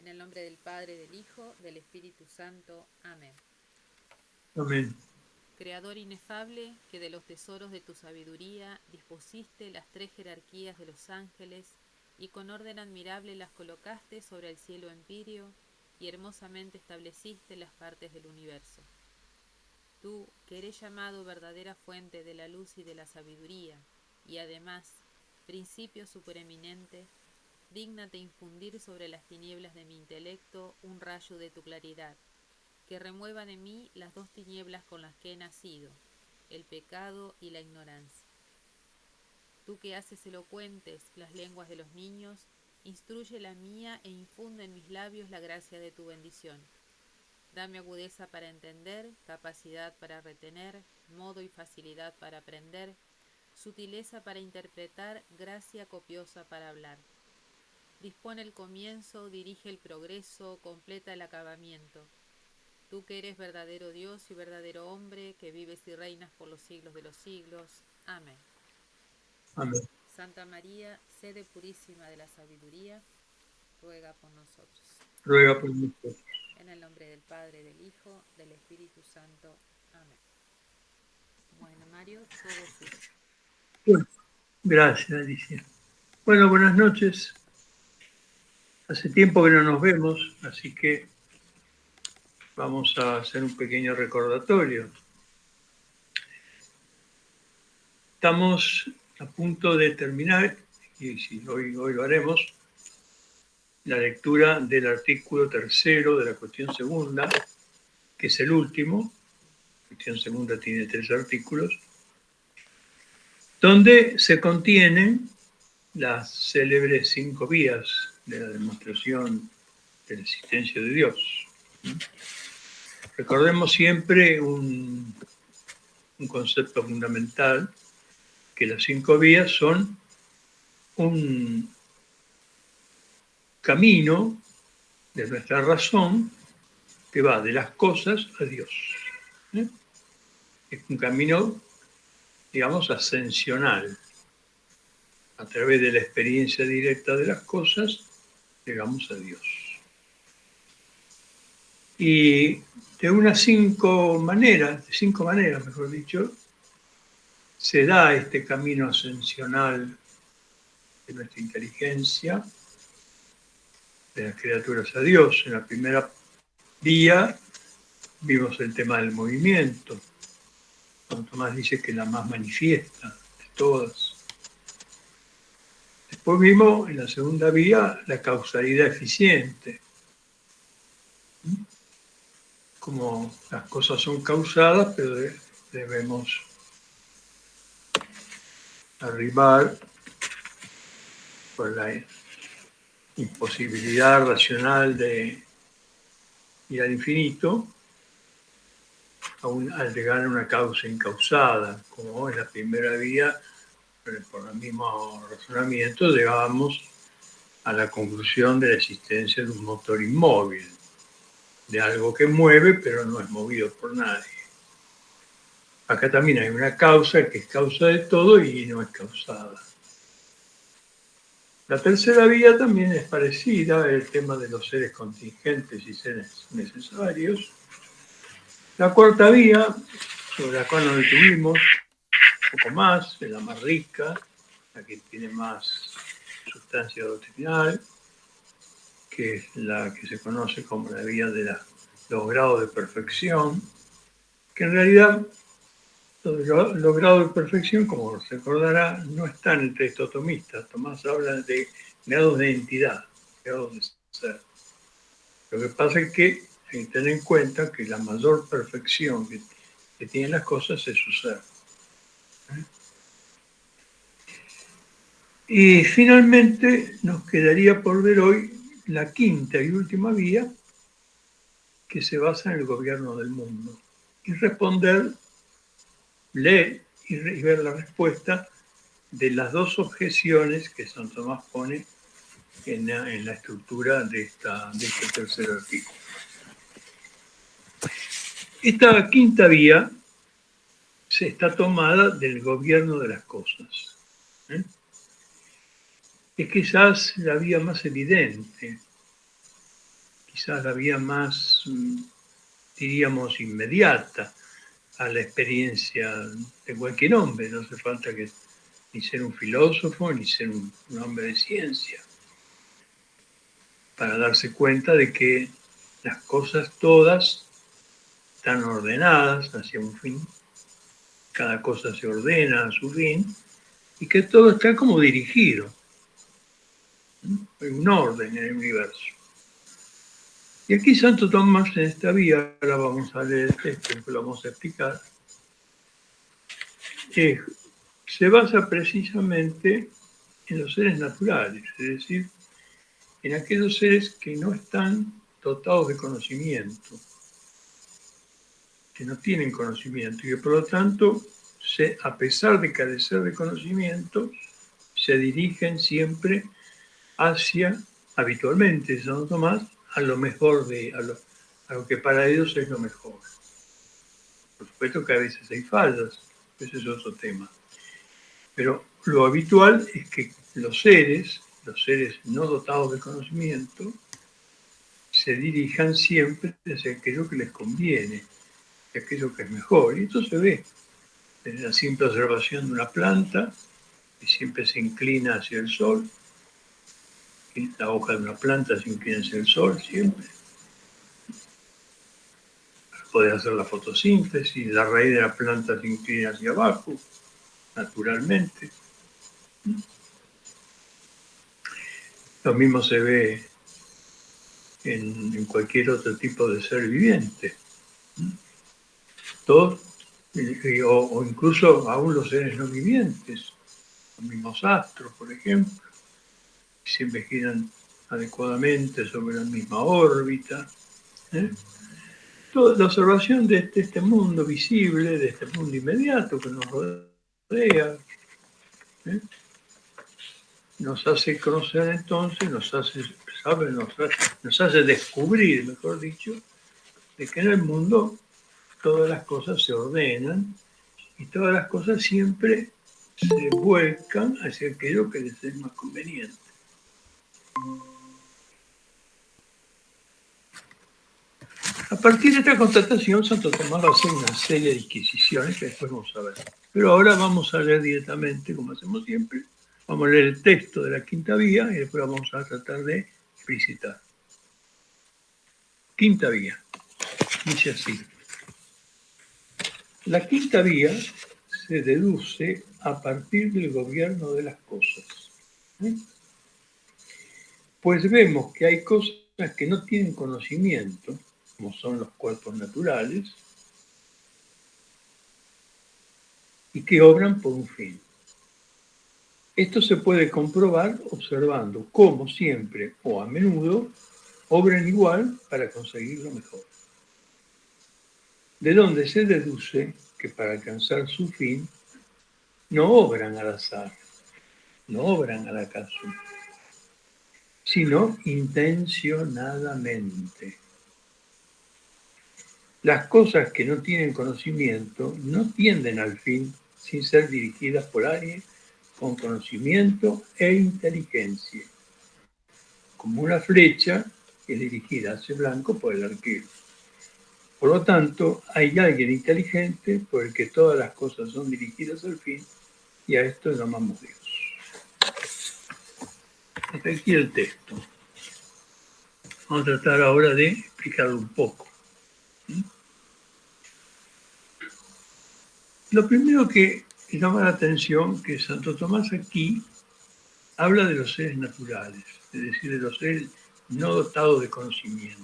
En el nombre del Padre, del Hijo, del Espíritu Santo. Amén. Amén. Creador inefable, que de los tesoros de tu sabiduría dispusiste las tres jerarquías de los ángeles y con orden admirable las colocaste sobre el cielo empíreo y hermosamente estableciste las partes del universo. Tú, que eres llamado verdadera fuente de la luz y de la sabiduría, y además, principio supereminente, dígnate infundir sobre las tinieblas de mi intelecto un rayo de tu claridad, que remueva de mí las dos tinieblas con las que he nacido, el pecado y la ignorancia. Tú que haces elocuentes las lenguas de los niños, instruye la mía e infunde en mis labios la gracia de tu bendición. Dame agudeza para entender, capacidad para retener, modo y facilidad para aprender, sutileza para interpretar, gracia copiosa para hablar. Dispone el comienzo, dirige el progreso, completa el acabamiento. Tú que eres verdadero Dios y verdadero hombre, que vives y reinas por los siglos de los siglos. Amén. Amén. Santa María, sede purísima de la sabiduría, ruega por nosotros. Ruega por nosotros. En el nombre del Padre, del Hijo, del Espíritu Santo. Amén. Bueno, Mario, todo suyo. Bueno, gracias, Alicia. Bueno, buenas noches. Hace tiempo que no nos vemos, así que vamos a hacer un pequeño recordatorio. Estamos a punto de terminar, y hoy lo haremos, la lectura del artículo 3 de la cuestión segunda, que es el último. La cuestión segunda tiene 3 artículos, donde se contienen las célebres 5 vías de la demostración de la existencia de Dios. Recordemos siempre un concepto fundamental, que las 5 vías son un camino de nuestra razón que va de las cosas a Dios. Es un camino, digamos, ascensional. A través de la experiencia directa de las cosas, llegamos a Dios. Y de unas 5 maneras, mejor dicho, se da este camino ascensional de nuestra inteligencia, de las criaturas a Dios. En la primera vía vimos el tema del movimiento. Santo Tomás dice que la más manifiesta de todas. Después vimos en la segunda vía la causalidad eficiente. Como las cosas son causadas, pero debemos arribar por la imposibilidad racional de ir al infinito, al llegar a una causa incausada, como en la primera vía, por el mismo razonamiento, llegábamos a la conclusión de la existencia de un motor inmóvil, de algo que mueve pero no es movido por nadie. Acá también hay una causa que es causa de todo y no es causada. La tercera vía también es parecida, el tema de los seres contingentes y seres necesarios. La cuarta vía, sobre la cual nos detuvimos un poco más, es la más rica, la que tiene más sustancia doctrinal, que es la que se conoce como la vía de los grados de perfección, que en realidad los grados de perfección, como se recordará, no están en el texto tomista. Tomás habla de grados de entidad, grados de ser. Lo que pasa es que hay que tener en cuenta que la mayor perfección que tienen las cosas es su ser. Y finalmente nos quedaría por ver hoy la quinta y última vía, que se basa en el gobierno del mundo, y leer y ver la respuesta de las dos objeciones que Santo Tomás pone en la estructura de este tercer artículo. Esta quinta vía se está tomada del gobierno de las cosas. Es quizás la vía más evidente, quizás la vía más, diríamos, inmediata a la experiencia de cualquier hombre. No hace falta que ni ser un filósofo, ni ser un hombre de ciencia, para darse cuenta de que las cosas todas están ordenadas hacia un fin, cada cosa se ordena a su fin, y que todo está como dirigido. Hay un orden en el universo. Y aquí Santo Tomás, en esta vía, ahora vamos a leer el texto, que lo vamos a explicar, se basa precisamente en los seres naturales, es decir, en aquellos seres que no están dotados de conocimiento, que no tienen conocimiento y que por lo tanto, a pesar de carecer de conocimiento, se dirigen siempre hacia, habitualmente, Santo Tomás, a lo mejor, a lo que para ellos es lo mejor. Por supuesto que a veces hay fallas, ese es otro tema. Pero lo habitual es que los seres no dotados de conocimiento, se dirijan siempre hacia aquello que les conviene, hacia aquello que es mejor. Y esto se ve en la simple observación de una planta, que siempre se inclina hacia el sol. Y la hoja de una planta se inclina hacia el sol siempre. Puede hacer la fotosíntesis, la raíz de la planta se inclina hacia abajo, naturalmente. Lo mismo se ve en cualquier otro tipo de ser viviente. Todos, o incluso aún los seres no vivientes, los mismos astros, por ejemplo, que siempre giran adecuadamente sobre la misma órbita. Toda la observación de este mundo visible, de este mundo inmediato que nos rodea, nos hace conocer entonces, nos hace descubrir, mejor dicho, de que en el mundo todas las cosas se ordenan y todas las cosas siempre se vuelcan hacia aquello que les es más conveniente. A partir de esta constatación, Santo Tomás va a hacer una serie de disquisiciones que después vamos a ver. Pero ahora vamos a leer directamente, como hacemos siempre. Vamos a leer el texto de la quinta vía y después vamos a tratar de explicitar. Quinta vía. Dice así. La quinta vía se deduce a partir del gobierno de las cosas. Pues vemos que hay cosas que no tienen conocimiento, como son los cuerpos naturales, y que obran por un fin. Esto se puede comprobar observando cómo siempre o a menudo obran igual para conseguir lo mejor. De donde se deduce que para alcanzar su fin no obran al azar, no obran al acaso, sino intencionadamente. Las cosas que no tienen conocimiento no tienden al fin sin ser dirigidas por alguien con conocimiento e inteligencia, como una flecha que es dirigida hacia el blanco por el arquero. Por lo tanto, hay alguien inteligente por el que todas las cosas son dirigidas al fin, y a esto llamamos Dios. Hasta aquí el texto. Vamos a tratar ahora de explicarlo un poco. Lo primero que llama la atención es que Santo Tomás aquí habla de los seres naturales, es decir, de los seres no dotados de conocimiento.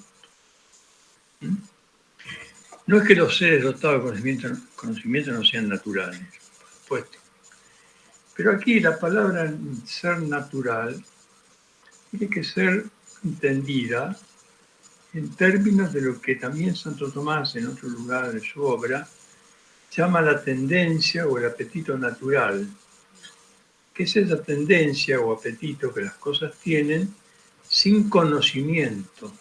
No es que los seres dotados de conocimiento no sean naturales, por supuesto. Pero aquí la palabra ser natural tiene que ser entendida en términos de lo que también Santo Tomás, en otro lugar de su obra, llama la tendencia o el apetito natural, que es esa tendencia o apetito que las cosas tienen sin conocimiento,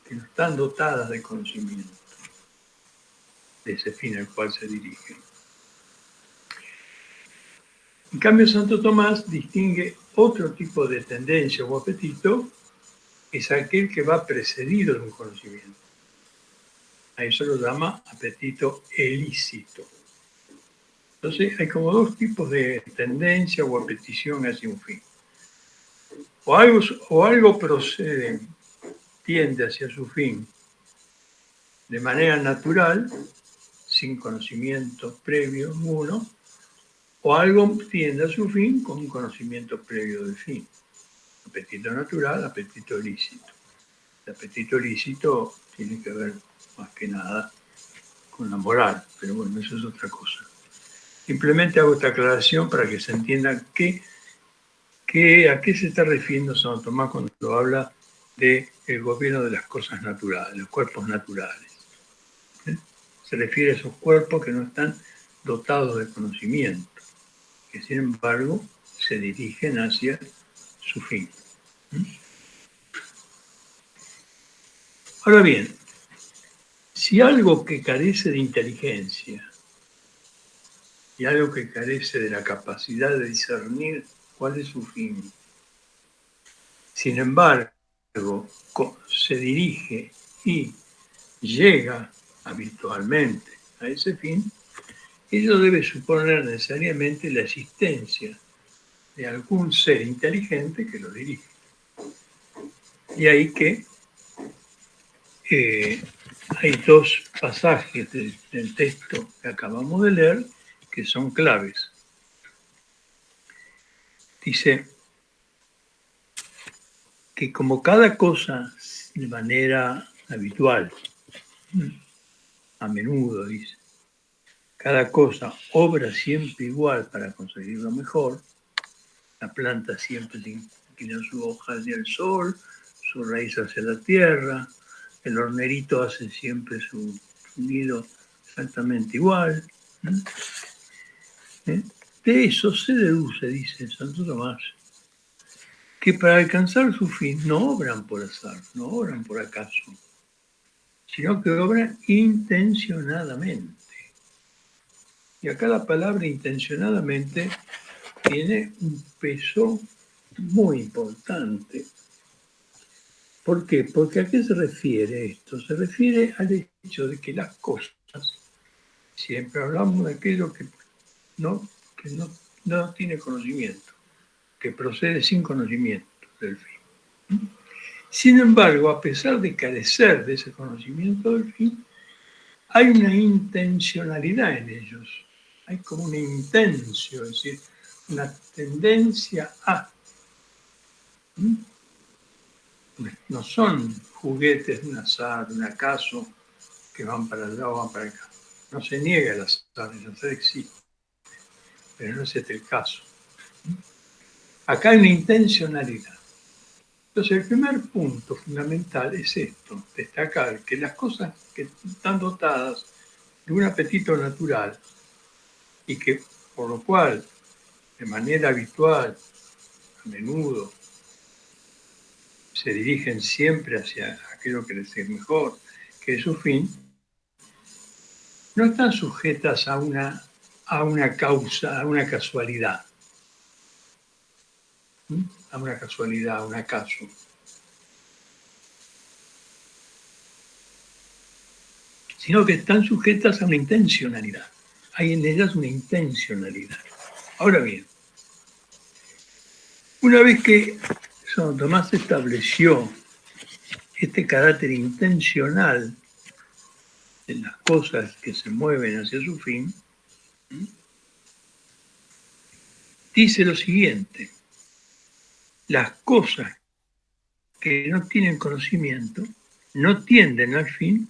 que no están dotadas de conocimiento, de ese fin al cual se dirigen. En cambio, Santo Tomás distingue otro tipo de tendencia o apetito, es aquel que va precedido de un conocimiento. A eso lo llama apetito ilícito. Entonces hay como dos tipos de tendencia o apetición hacia un fin. O algo procede, tiende hacia su fin de manera natural, sin conocimiento previo alguno, o algo tiende a su fin con un conocimiento previo del fin. Apetito natural, apetito ilícito. El apetito ilícito tiene que ver más que nada con la moral, pero bueno, eso es otra cosa. Simplemente hago esta aclaración para que se entienda a qué se está refiriendo Santo Tomás cuando habla del gobierno de las cosas naturales, los cuerpos naturales. Se refiere a esos cuerpos que no están dotados de conocimiento, que sin embargo se dirigen hacia su fin. Ahora bien, si algo que carece de inteligencia y algo que carece de la capacidad de discernir cuál es su fin, sin embargo, se dirige y llega habitualmente a ese fin, ello debe suponer necesariamente la existencia de algún ser inteligente que lo dirige. Y ahí que hay dos pasajes del texto que acabamos de leer que son claves. Dice que como cada cosa de manera habitual, a menudo dice, cada cosa obra siempre igual para conseguir lo mejor, la planta siempre inclina su hoja hacia el sol, su raíz hacia la tierra, el hornerito hace siempre su nido exactamente igual. De eso se deduce, dice Santo Tomás, que para alcanzar su fin no obran por azar, no obran por acaso, sino que obran intencionadamente. Y acá la palabra intencionadamente tiene un peso muy importante. ¿Por qué? Porque ¿a qué se refiere esto? Se refiere al hecho de que las cosas, siempre hablamos de aquello que no tiene conocimiento, que procede sin conocimiento del fin. Sin embargo, a pesar de carecer de ese conocimiento del fin, hay una intencionalidad en ellos. Hay como una intención, es decir, una tendencia a. No son juguetes de un azar, de un acaso, que van para allá o van para acá. No se niega el azar existe, pero no es este el caso. Acá hay una intencionalidad. Entonces, el primer punto fundamental es esto, destacar que las cosas que están dotadas de un apetito natural y que, por lo cual, de manera habitual, a menudo, se dirigen siempre hacia aquello que les es mejor, que es su fin, no están sujetas a una causa, a una casualidad. A una casualidad, a un acaso. Sino que están sujetas a una intencionalidad. Hay en ellas una intencionalidad. Ahora bien, una vez que Santo Tomás estableció este carácter intencional de las cosas que se mueven hacia su fin, dice lo siguiente: las cosas que no tienen conocimiento no tienden al fin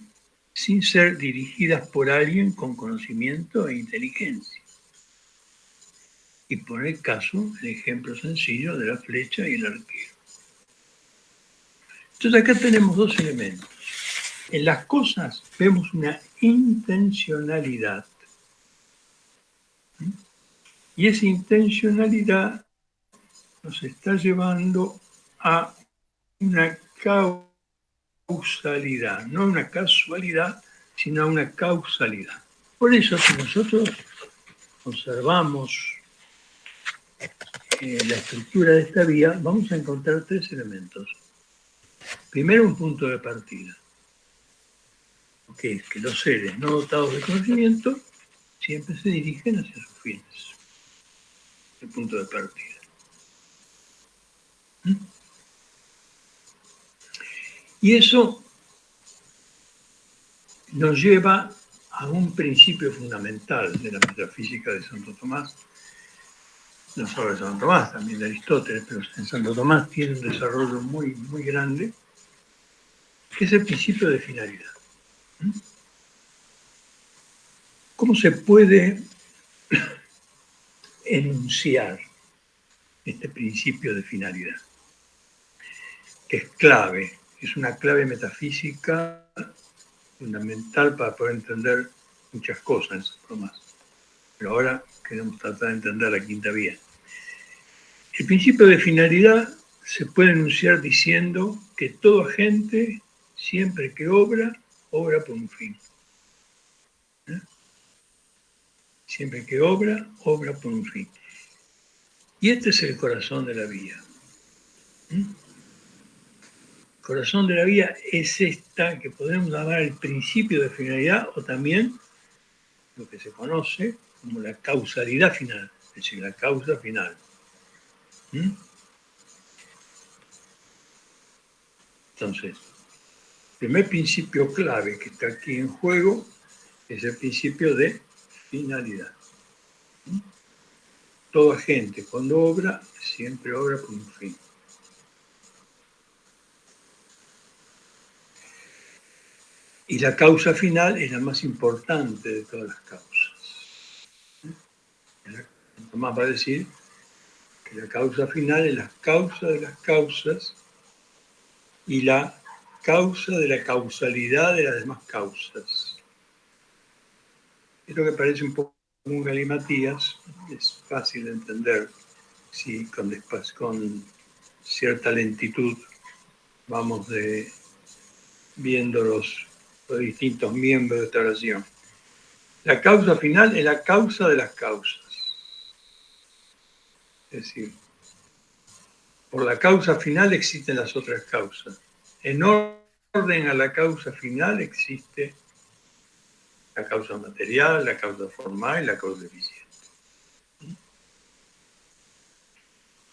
sin ser dirigidas por alguien con conocimiento e inteligencia. Y por el caso, el ejemplo sencillo de la flecha y el arquero. Entonces acá tenemos dos elementos. En las cosas vemos una intencionalidad. Y esa intencionalidad nos está llevando a una causalidad, no una casualidad, sino una causalidad. Por eso, si nosotros observamos la estructura de esta vía, vamos a encontrar tres elementos. primero un punto de partida, que es que los seres no dotados de conocimiento siempre se dirigen hacia sus fines. El punto de partida. Y eso nos lleva a un principio fundamental de la metafísica de Santo Tomás, no solo de Santo Tomás, también de Aristóteles, pero en Santo Tomás tiene un desarrollo muy, muy grande, que es el principio de finalidad. ¿Cómo se puede enunciar este principio de finalidad? Que es clave, es una clave metafísica fundamental para poder entender muchas cosas en Santo Tomás. Pero ahora queremos tratar de entender la quinta vía. El principio de finalidad se puede enunciar diciendo que todo agente, siempre que obra por un fin. Siempre que obra por un fin. Y este es el corazón de la vía. El corazón de la vía es esta que podemos llamar el principio de finalidad o también lo que se conoce como la causalidad final, es decir, la causa final. Entonces, el primer principio clave que está aquí en juego es el principio de finalidad. Toda gente cuando obra, siempre obra por un fin. Y la causa final es la más importante de todas las causas. Tomás va a decir que la causa final es la causa de las causas y la causa de la causalidad de las demás causas. Esto que parece un poco como un galimatías, es fácil de entender si con cierta lentitud vamos viendo los distintos miembros de esta oración. La causa final es la causa de las causas. Es decir, por la causa final existen las otras causas. En orden a la causa final existe la causa material, la causa formal y la causa eficiente.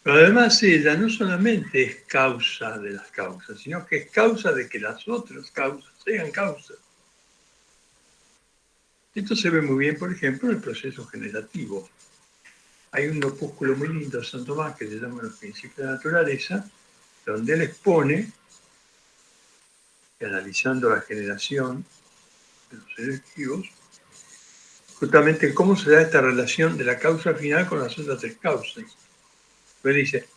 Pero además ella no solamente es causa de las causas, sino que es causa de que las otras causas sean causas. Esto se ve muy bien, por ejemplo, en el proceso generativo. Hay un opúsculo muy lindo de Santo Tomás que se llama Los Principios de la Naturaleza, donde él expone, analizando la generación de los seres vivos, justamente cómo se da esta relación de la causa final con las otras tres causas. Él dice,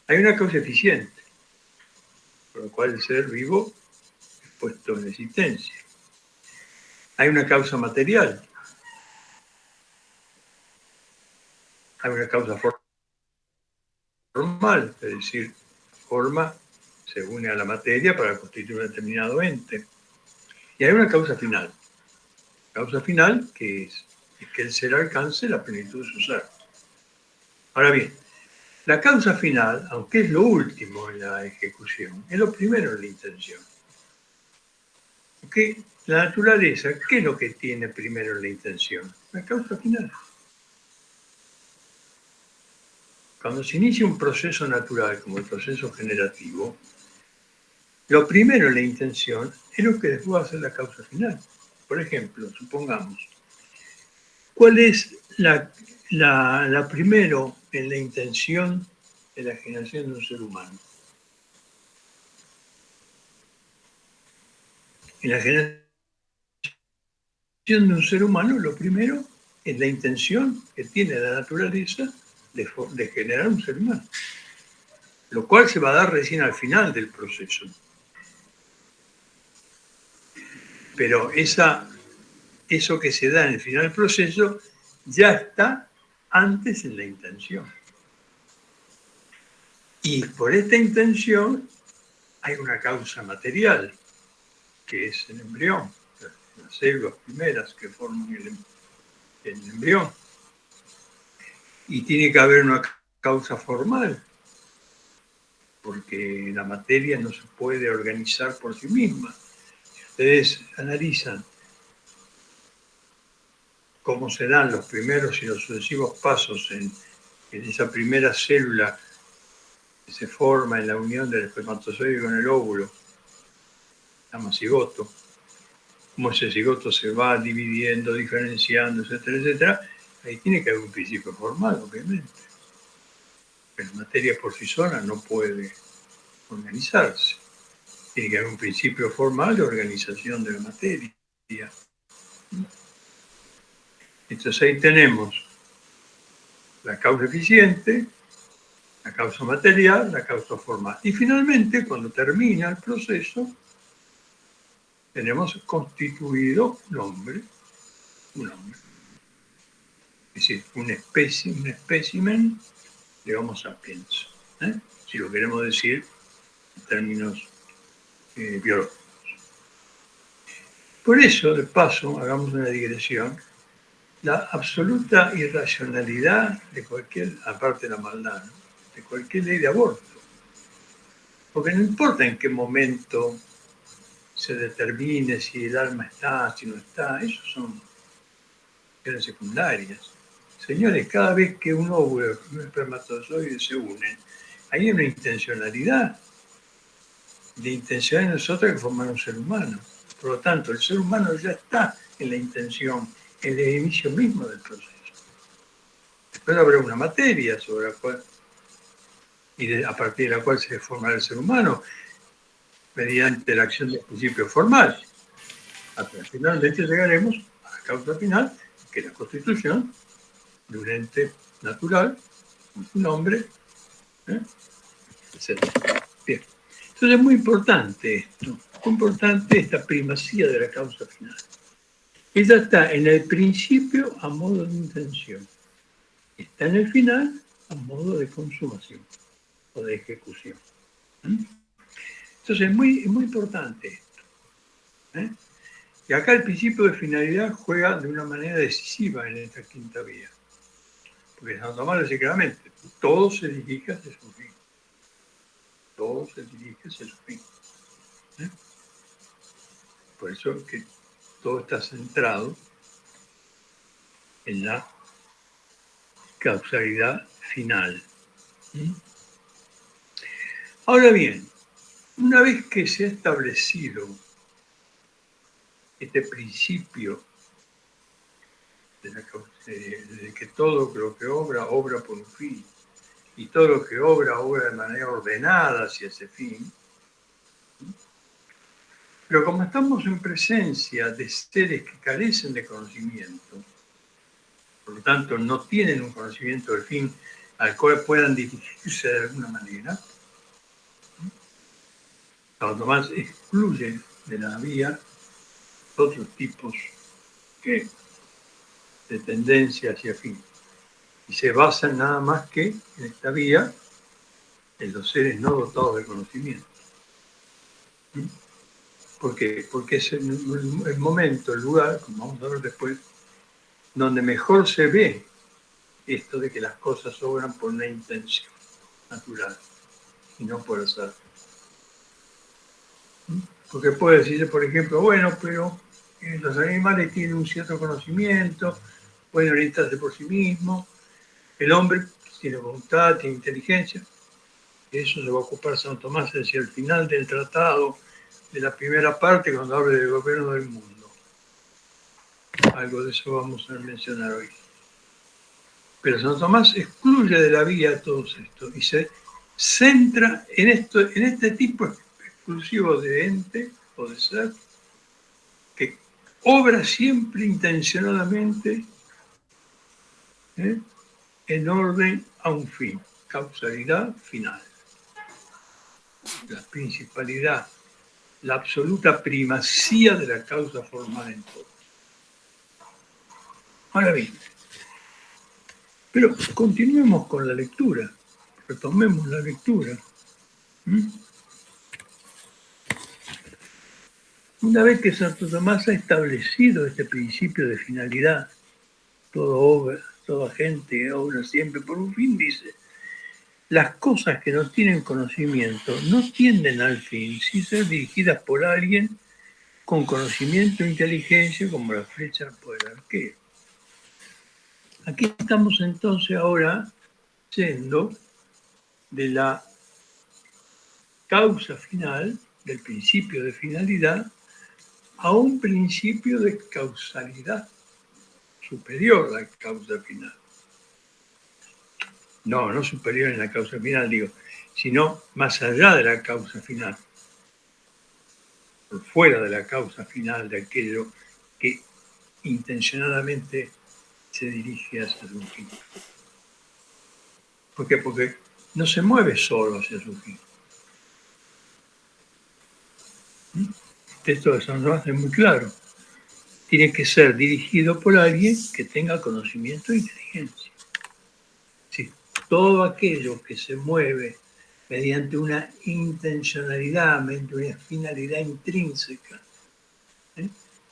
hay una causa eficiente, por lo cual el ser vivo es puesto en existencia. Hay una causa material, hay una causa formal, es decir, forma se une a la materia para constituir un determinado ente. Y hay una causa final. Causa final que es que el ser alcance la plenitud de su ser. Ahora bien, la causa final, aunque es lo último en la ejecución, es lo primero en la intención. Porque la naturaleza, ¿qué es lo que tiene primero en la intención? La causa final. Cuando se inicia un proceso natural como el proceso generativo, lo primero en la intención es lo que después va a ser la causa final. Por ejemplo, supongamos, ¿cuál es la primero en la intención de la generación de un ser humano? En la generación de un ser humano, lo primero es la intención que tiene la naturaleza de generar un ser humano, lo cual se va a dar recién al final del proceso. Pero eso que se da en el final del proceso ya está antes en la intención. Y por esta intención hay una causa material, que es el embrión, las células primeras que forman el embrión. Y tiene que haber una causa formal, porque la materia no se puede organizar por sí misma. Si ustedes analizan cómo se dan los primeros y los sucesivos pasos en esa primera célula que se forma en la unión del espermatozoide con el óvulo, se llama cigoto, cómo ese cigoto se va dividiendo, diferenciando, etcétera, etcétera, ahí tiene que haber un principio formal, obviamente. Pero la materia por sí sola no puede organizarse. Tiene que haber un principio formal de organización de la materia. Entonces ahí tenemos la causa eficiente, la causa material, la causa formal. Y finalmente, cuando termina el proceso, tenemos constituido un hombre. Es decir, un espécimen de Homo sapiens, si lo queremos decir en términos biológicos. Por eso, de paso, hagamos una digresión, la absoluta irracionalidad de cualquier, aparte de la maldad, ¿no?, de cualquier ley de aborto. Porque no importa en qué momento se determine si el alma está, si no está, eso son cuestiones secundarias. Señores, cada vez que un óvulo y un espermatozoide se unen, hay una intencionalidad. De intención en nosotros que formar un ser humano. Por lo tanto, el ser humano ya está en la intención, en el inicio mismo del proceso. Después habrá una materia sobre la cual, a partir de la cual se formará el ser humano, mediante la acción del principio formal. Hasta finalmente llegaremos a la causa final, que es la constitución de un ente natural, un hombre, etc. Bien. Entonces es muy importante esto, muy importante esta primacía de la causa final. Ella está en el principio a modo de intención, está en el final a modo de consumación o de ejecución. Entonces es muy importante esto. Y acá el principio de finalidad juega de una manera decisiva en esta quinta vía. Porque Santo Tomás dice claramente, todo se dirige hacia su fin. Todo se dirige hacia su fin. Por eso que todo está centrado en la causalidad final. Ahora bien, una vez que se ha establecido este principio de que todo lo que obra, obra por un fin, y todo lo que obra, obra de manera ordenada hacia ese fin, pero como estamos en presencia de seres que carecen de conocimiento, por lo tanto no tienen un conocimiento del fin al cual puedan dirigirse de alguna manera, Santo Tomás excluye de la vía otros tipos de tendencia hacia fin. Y se basan nada más que en esta vía en los seres no dotados de conocimiento. ¿Por qué? Porque es el momento, el lugar, como vamos a ver después, donde mejor se ve esto de que las cosas obran por una intención natural y no por azar. Porque puede decirse, por ejemplo, bueno, pero los animales tienen un cierto conocimiento, pueden orientarse por sí mismos, el hombre tiene voluntad, tiene inteligencia. De eso se va a ocupar Santo Tomás hacia el final del tratado, de la primera parte, cuando habla del gobierno del mundo. Algo de eso vamos a mencionar hoy. Pero Santo Tomás excluye de la vía todo esto y se centra en este tipo exclusivo de ente o de ser que obra siempre intencionadamente en orden a un fin, causalidad final. La principalidad, la absoluta primacía de la causa formal en todo. Ahora bien, pero continuemos con la lectura, retomemos la lectura. Una vez que Santo Tomás ha establecido este principio de finalidad, toda obra, toda gente obra siempre por un fin, dice, las cosas que no tienen conocimiento no tienden al fin sin ser dirigidas por alguien con conocimiento e inteligencia como la flecha por el arquero. Aquí estamos entonces ahora yendo de la causa final, del principio de finalidad, a un principio de causalidad superior a la causa final. No superior en la causa final, digo, sino más allá de la causa final, por fuera de la causa final de aquello que intencionadamente se dirige hacia su fin. ¿Por qué? Porque no se mueve solo hacia su fin. Esto de San Juan es muy claro. Tiene que ser dirigido por alguien que tenga conocimiento e inteligencia. Si todo aquello que se mueve mediante una intencionalidad, mediante una finalidad intrínseca,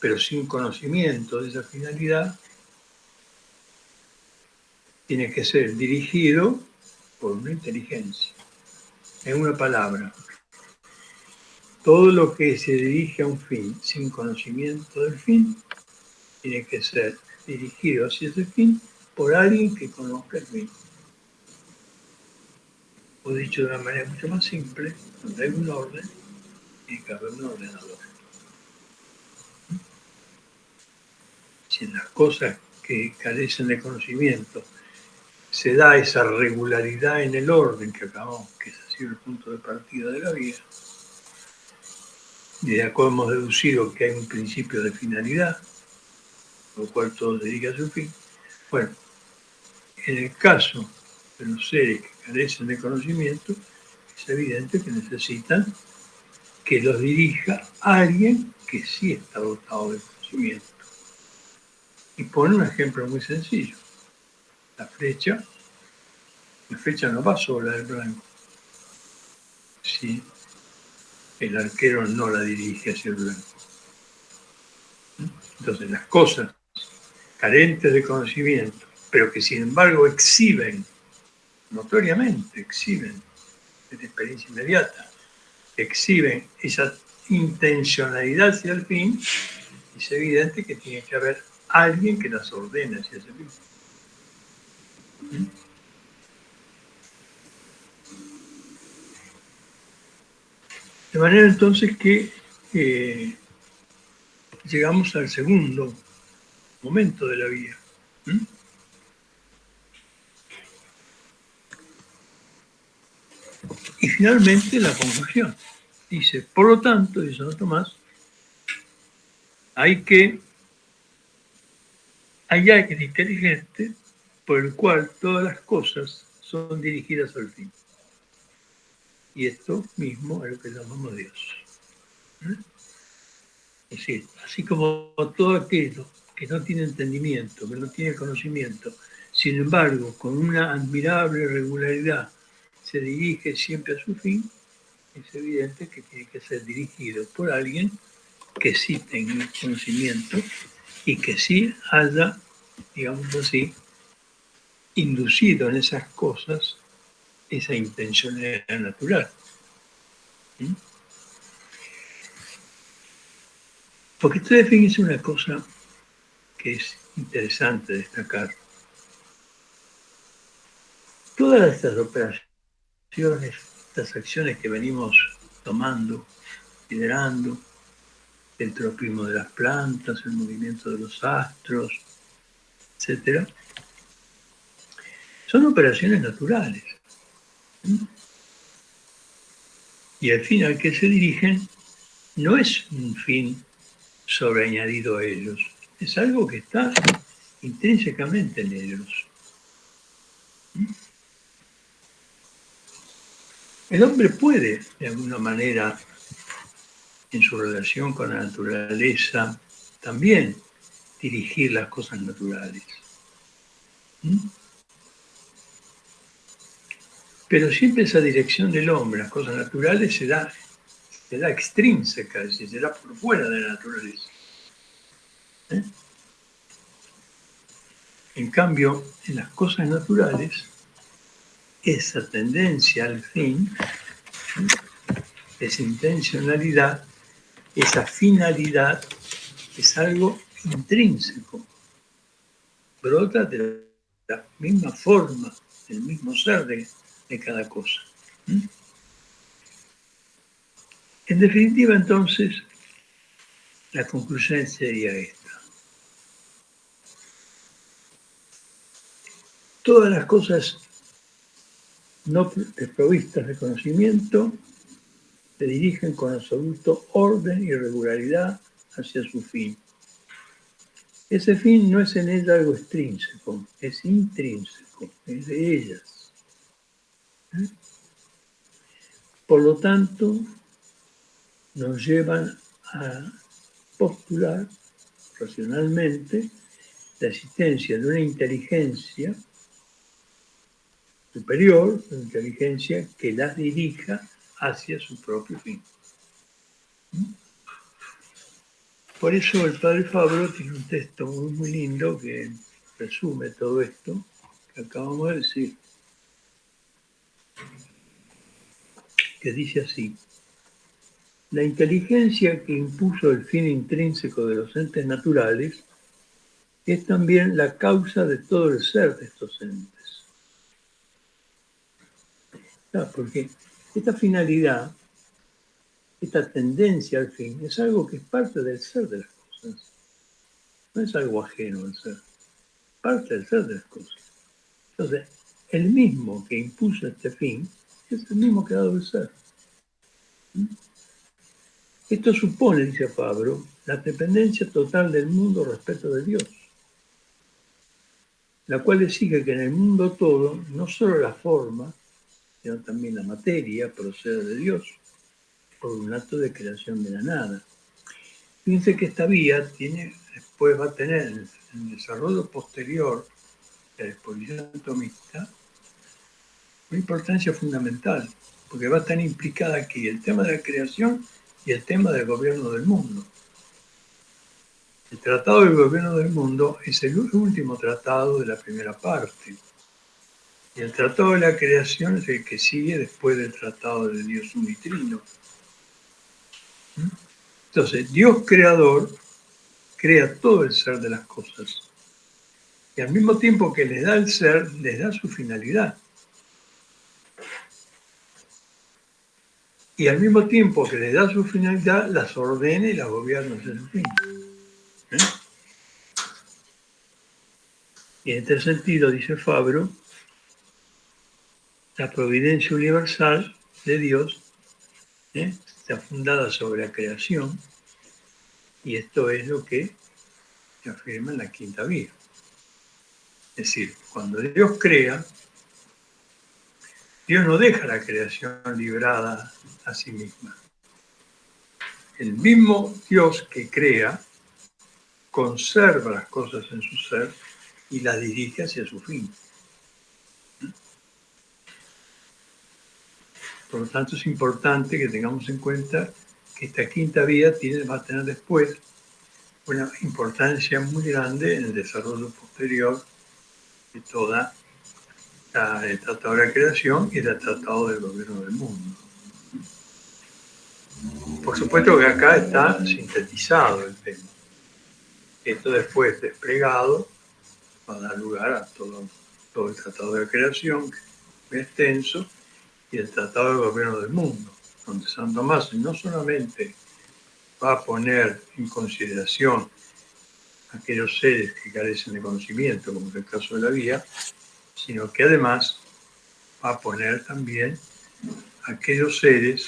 pero sin conocimiento de esa finalidad, tiene que ser dirigido por una inteligencia. En una palabra, todo lo que se dirige a un fin sin conocimiento del fin, tiene que ser dirigido hacia ese fin por alguien que conozca el fin. O dicho de una manera mucho más simple, donde hay un orden, tiene que haber un ordenador. Si en las cosas que carecen de conocimiento se da esa regularidad en el orden que acabamos, que ese ha sido el punto de partida de la vida, y de acuerdo hemos deducido que hay un principio de finalidad, lo cual todo se dirige a su fin. Bueno, en el caso de los seres que carecen de conocimiento, es evidente que necesitan que los dirija alguien que sí está dotado de conocimiento. Y pone un ejemplo muy sencillo. La flecha no va sola del blanco. Si el arquero no la dirige hacia el blanco. Entonces las cosas carentes de conocimiento, pero que sin embargo notoriamente exhiben, en experiencia inmediata, exhiben esa intencionalidad hacia el fin, es evidente que tiene que haber alguien que las ordene hacia ese fin. De manera entonces que llegamos al segundo momento de la vida. Y finalmente la conclusión. Dice, por lo tanto, dice Santo Tomás, hay alguien inteligente por el cual todas las cosas son dirigidas al fin. Y esto mismo es lo que llamamos Dios. Es decir, así como todo aquello que no tiene entendimiento, que no tiene conocimiento, sin embargo, con una admirable regularidad se dirige siempre a su fin, es evidente que tiene que ser dirigido por alguien que sí tenga conocimiento y que sí haya, digamos así, inducido en esas cosas esa intencionalidad natural. Porque ustedes fíjense una cosa que es interesante destacar. Todas estas operaciones, estas acciones que venimos tomando, liderando, el tropismo de las plantas, el movimiento de los astros, etc., son operaciones naturales. Y el fin al que se dirigen no es un fin sobreañadido a ellos, es algo que está intrínsecamente en ellos. El hombre puede, de alguna manera, en su relación con la naturaleza, también dirigir las cosas naturales. Pero siempre esa dirección del hombre, las cosas naturales, se da extrínseca, es decir, se da por fuera de la naturaleza. En cambio, en las cosas naturales, esa tendencia al fin, esa intencionalidad, esa finalidad, es algo intrínseco, brota de la misma forma, del mismo ser de cada cosa. En definitiva, entonces, la conclusión sería esta. Todas las cosas no desprovistas de conocimiento se dirigen con absoluto orden y regularidad hacia su fin. Ese fin no es en ella algo extrínseco, es intrínseco, es de ellas. Por lo tanto, nos llevan a postular racionalmente la existencia de una inteligencia superior, una inteligencia que las dirija hacia su propio fin. Por eso el padre Fabro tiene un texto muy lindo que resume todo esto que acabamos de decir, que dice así: la inteligencia que impuso el fin intrínseco de los entes naturales es también la causa de todo el ser de estos entes. Porque esta finalidad, esta tendencia al fin, es algo que es parte del ser de las cosas. No es algo ajeno al ser, parte del ser de las cosas. Entonces, el mismo que impuso este fin es el mismo que ha dado el ser. Esto supone, dice Fabro, la dependencia total del mundo respecto de Dios, la cual exige que en el mundo todo, no solo la forma, sino también la materia, proceda de Dios, por un acto de creación de la nada. Fíjense que esta vía después va a tener en el desarrollo posterior de la exposición atomista una importancia fundamental, porque va a estar implicada aquí el tema de la creación y el tema del gobierno del mundo. El Tratado del Gobierno del Mundo es el último tratado de la primera parte. Y el Tratado de la Creación es el que sigue después del Tratado de Dios Unitrino. Entonces, Dios creador crea todo el ser de las cosas. Y al mismo tiempo que les da el ser, les da su finalidad. Y al mismo tiempo que les da su finalidad, las ordena y las gobierna hacia su fin. Y en este sentido, dice Fabro, la providencia universal de Dios está fundada sobre la creación, y esto es lo que se afirma en la quinta vía. Es decir, cuando Dios crea, Dios no deja la creación librada a sí misma. El mismo Dios que crea conserva las cosas en su ser y las dirige hacia su fin. Por lo tanto, es importante que tengamos en cuenta que esta quinta vía va a tener después una importancia muy grande en el desarrollo posterior de toda el Tratado de la Creación y el Tratado del Gobierno del Mundo. Por supuesto que acá está sintetizado el tema. Esto después desplegado va a dar lugar a todo el Tratado de la Creación, que es muy extenso, y el Tratado del Gobierno del Mundo, donde San Tomás no solamente va a poner en consideración aquellos seres que carecen de conocimiento, como es el caso de la vía, sino que además va a poner también aquellos seres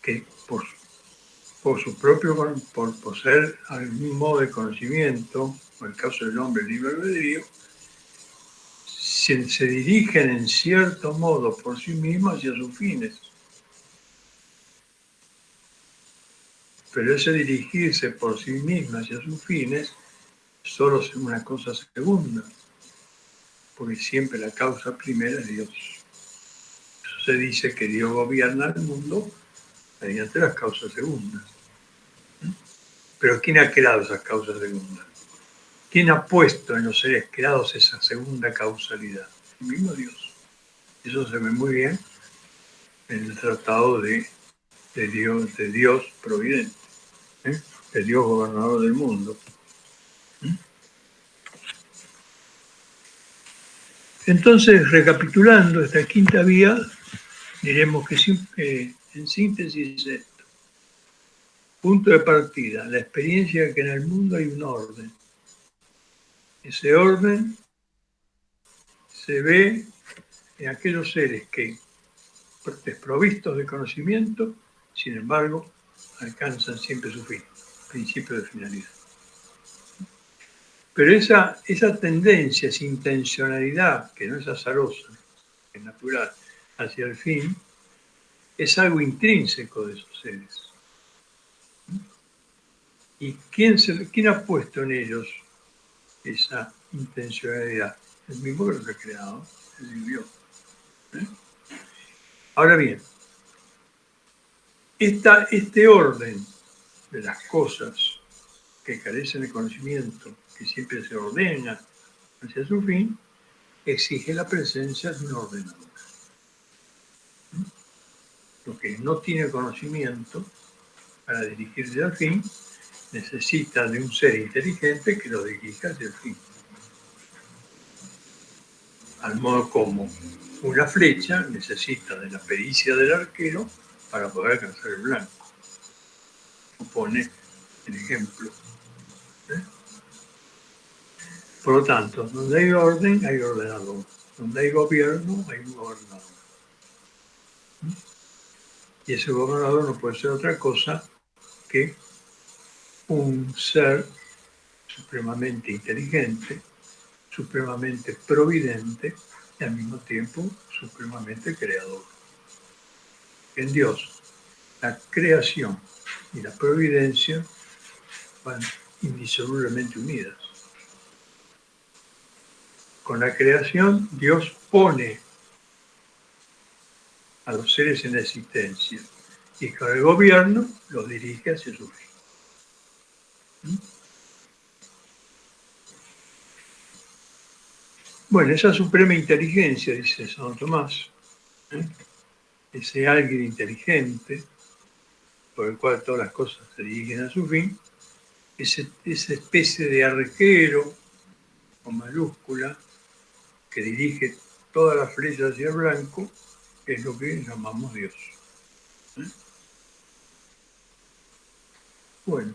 que por su propio, por poseer algún modo de conocimiento, o en el caso del hombre libre albedrío, se dirigen en cierto modo por sí mismos hacia sus fines. Pero ese dirigirse por sí mismos hacia sus fines solo es una cosa segunda, porque siempre la causa primera es Dios. Eso se dice que Dios gobierna el mundo mediante las causas segundas. Pero ¿quién ha creado esas causas segundas? ¿Quién ha puesto en los seres creados esa segunda causalidad? el mismo Dios. Eso se ve muy bien en el tratado de Dios providente, de Dios gobernador del mundo. Entonces, recapitulando esta quinta vía, diremos que en síntesis es esto. Punto de partida, la experiencia de que en el mundo hay un orden. Ese orden se ve en aquellos seres que, desprovistos de conocimiento, sin embargo, alcanzan siempre su fin, principio de finalidad. Pero esa tendencia, esa intencionalidad, que no es azarosa, es natural, hacia el fin, es algo intrínseco de esos seres. ¿Y quién ha puesto en ellos esa intencionalidad? El mismo que los ha creado, el Dios. Ahora bien, este orden de las cosas que carecen de conocimiento, que siempre se ordena hacia su fin, exige la presencia de un ordenador. Lo que no tiene conocimiento para dirigirse al fin necesita de un ser inteligente que lo dirija hacia el fin. Al modo como una flecha necesita de la pericia del arquero para poder alcanzar el blanco. Supone el ejemplo. Por lo tanto, donde hay orden, hay ordenador. Donde hay gobierno, hay un gobernador. Y ese gobernador no puede ser otra cosa que un ser supremamente inteligente, supremamente providente y al mismo tiempo supremamente creador. En Dios, la creación y la providencia van indisolublemente unidas. Con la creación, Dios pone a los seres en existencia y con el gobierno los dirige hacia su fin. Bueno, esa suprema inteligencia, dice Santo Tomás, ese alguien inteligente, por el cual todas las cosas se dirigen a su fin, esa especie de arquero con mayúscula que dirige todas las flechas hacia el blanco, es lo que llamamos Dios. Bueno,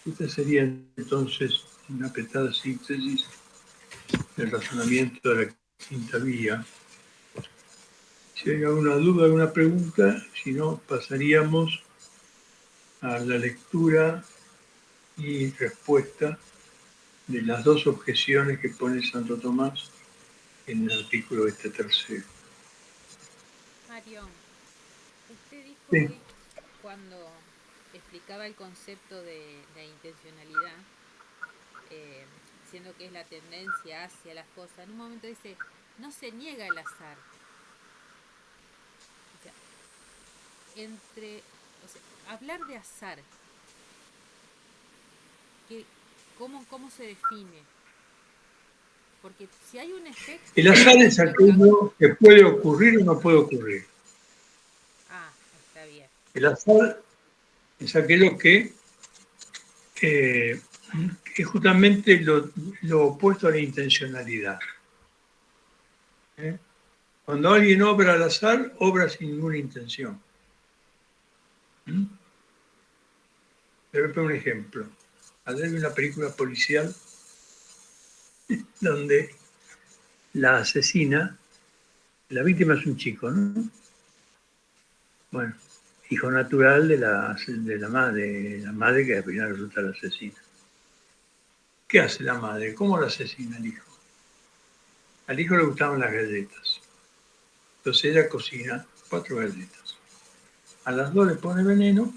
esta sería entonces una apretada síntesis del razonamiento de la quinta vía. Si hay alguna duda, alguna pregunta, si no, pasaríamos a la lectura y respuesta de las dos objeciones que pone Santo Tomás en el artículo tercero. Marión, usted dijo Sí. que cuando explicaba el concepto de la intencionalidad, diciendo que es la tendencia hacia las cosas, en un momento dice, no se niega el azar. O sea, hablar de azar, ¿cómo se define? Porque si hay un efecto... El azar es aquello que puede ocurrir o no puede ocurrir. Ah, está bien. El azar es aquello que es justamente lo opuesto a la intencionalidad. Cuando alguien obra al azar, obra sin ninguna intención. Le voy a poner un ejemplo. Ayer vi una película policial donde la asesina, la víctima es un chico, ¿no? Bueno, hijo natural de la madre que al final resulta la asesina. ¿Qué hace la madre? ¿Cómo la asesina el hijo? Al hijo le gustaban las galletas. Entonces ella cocina 4 galletas. A las 2 le pone veneno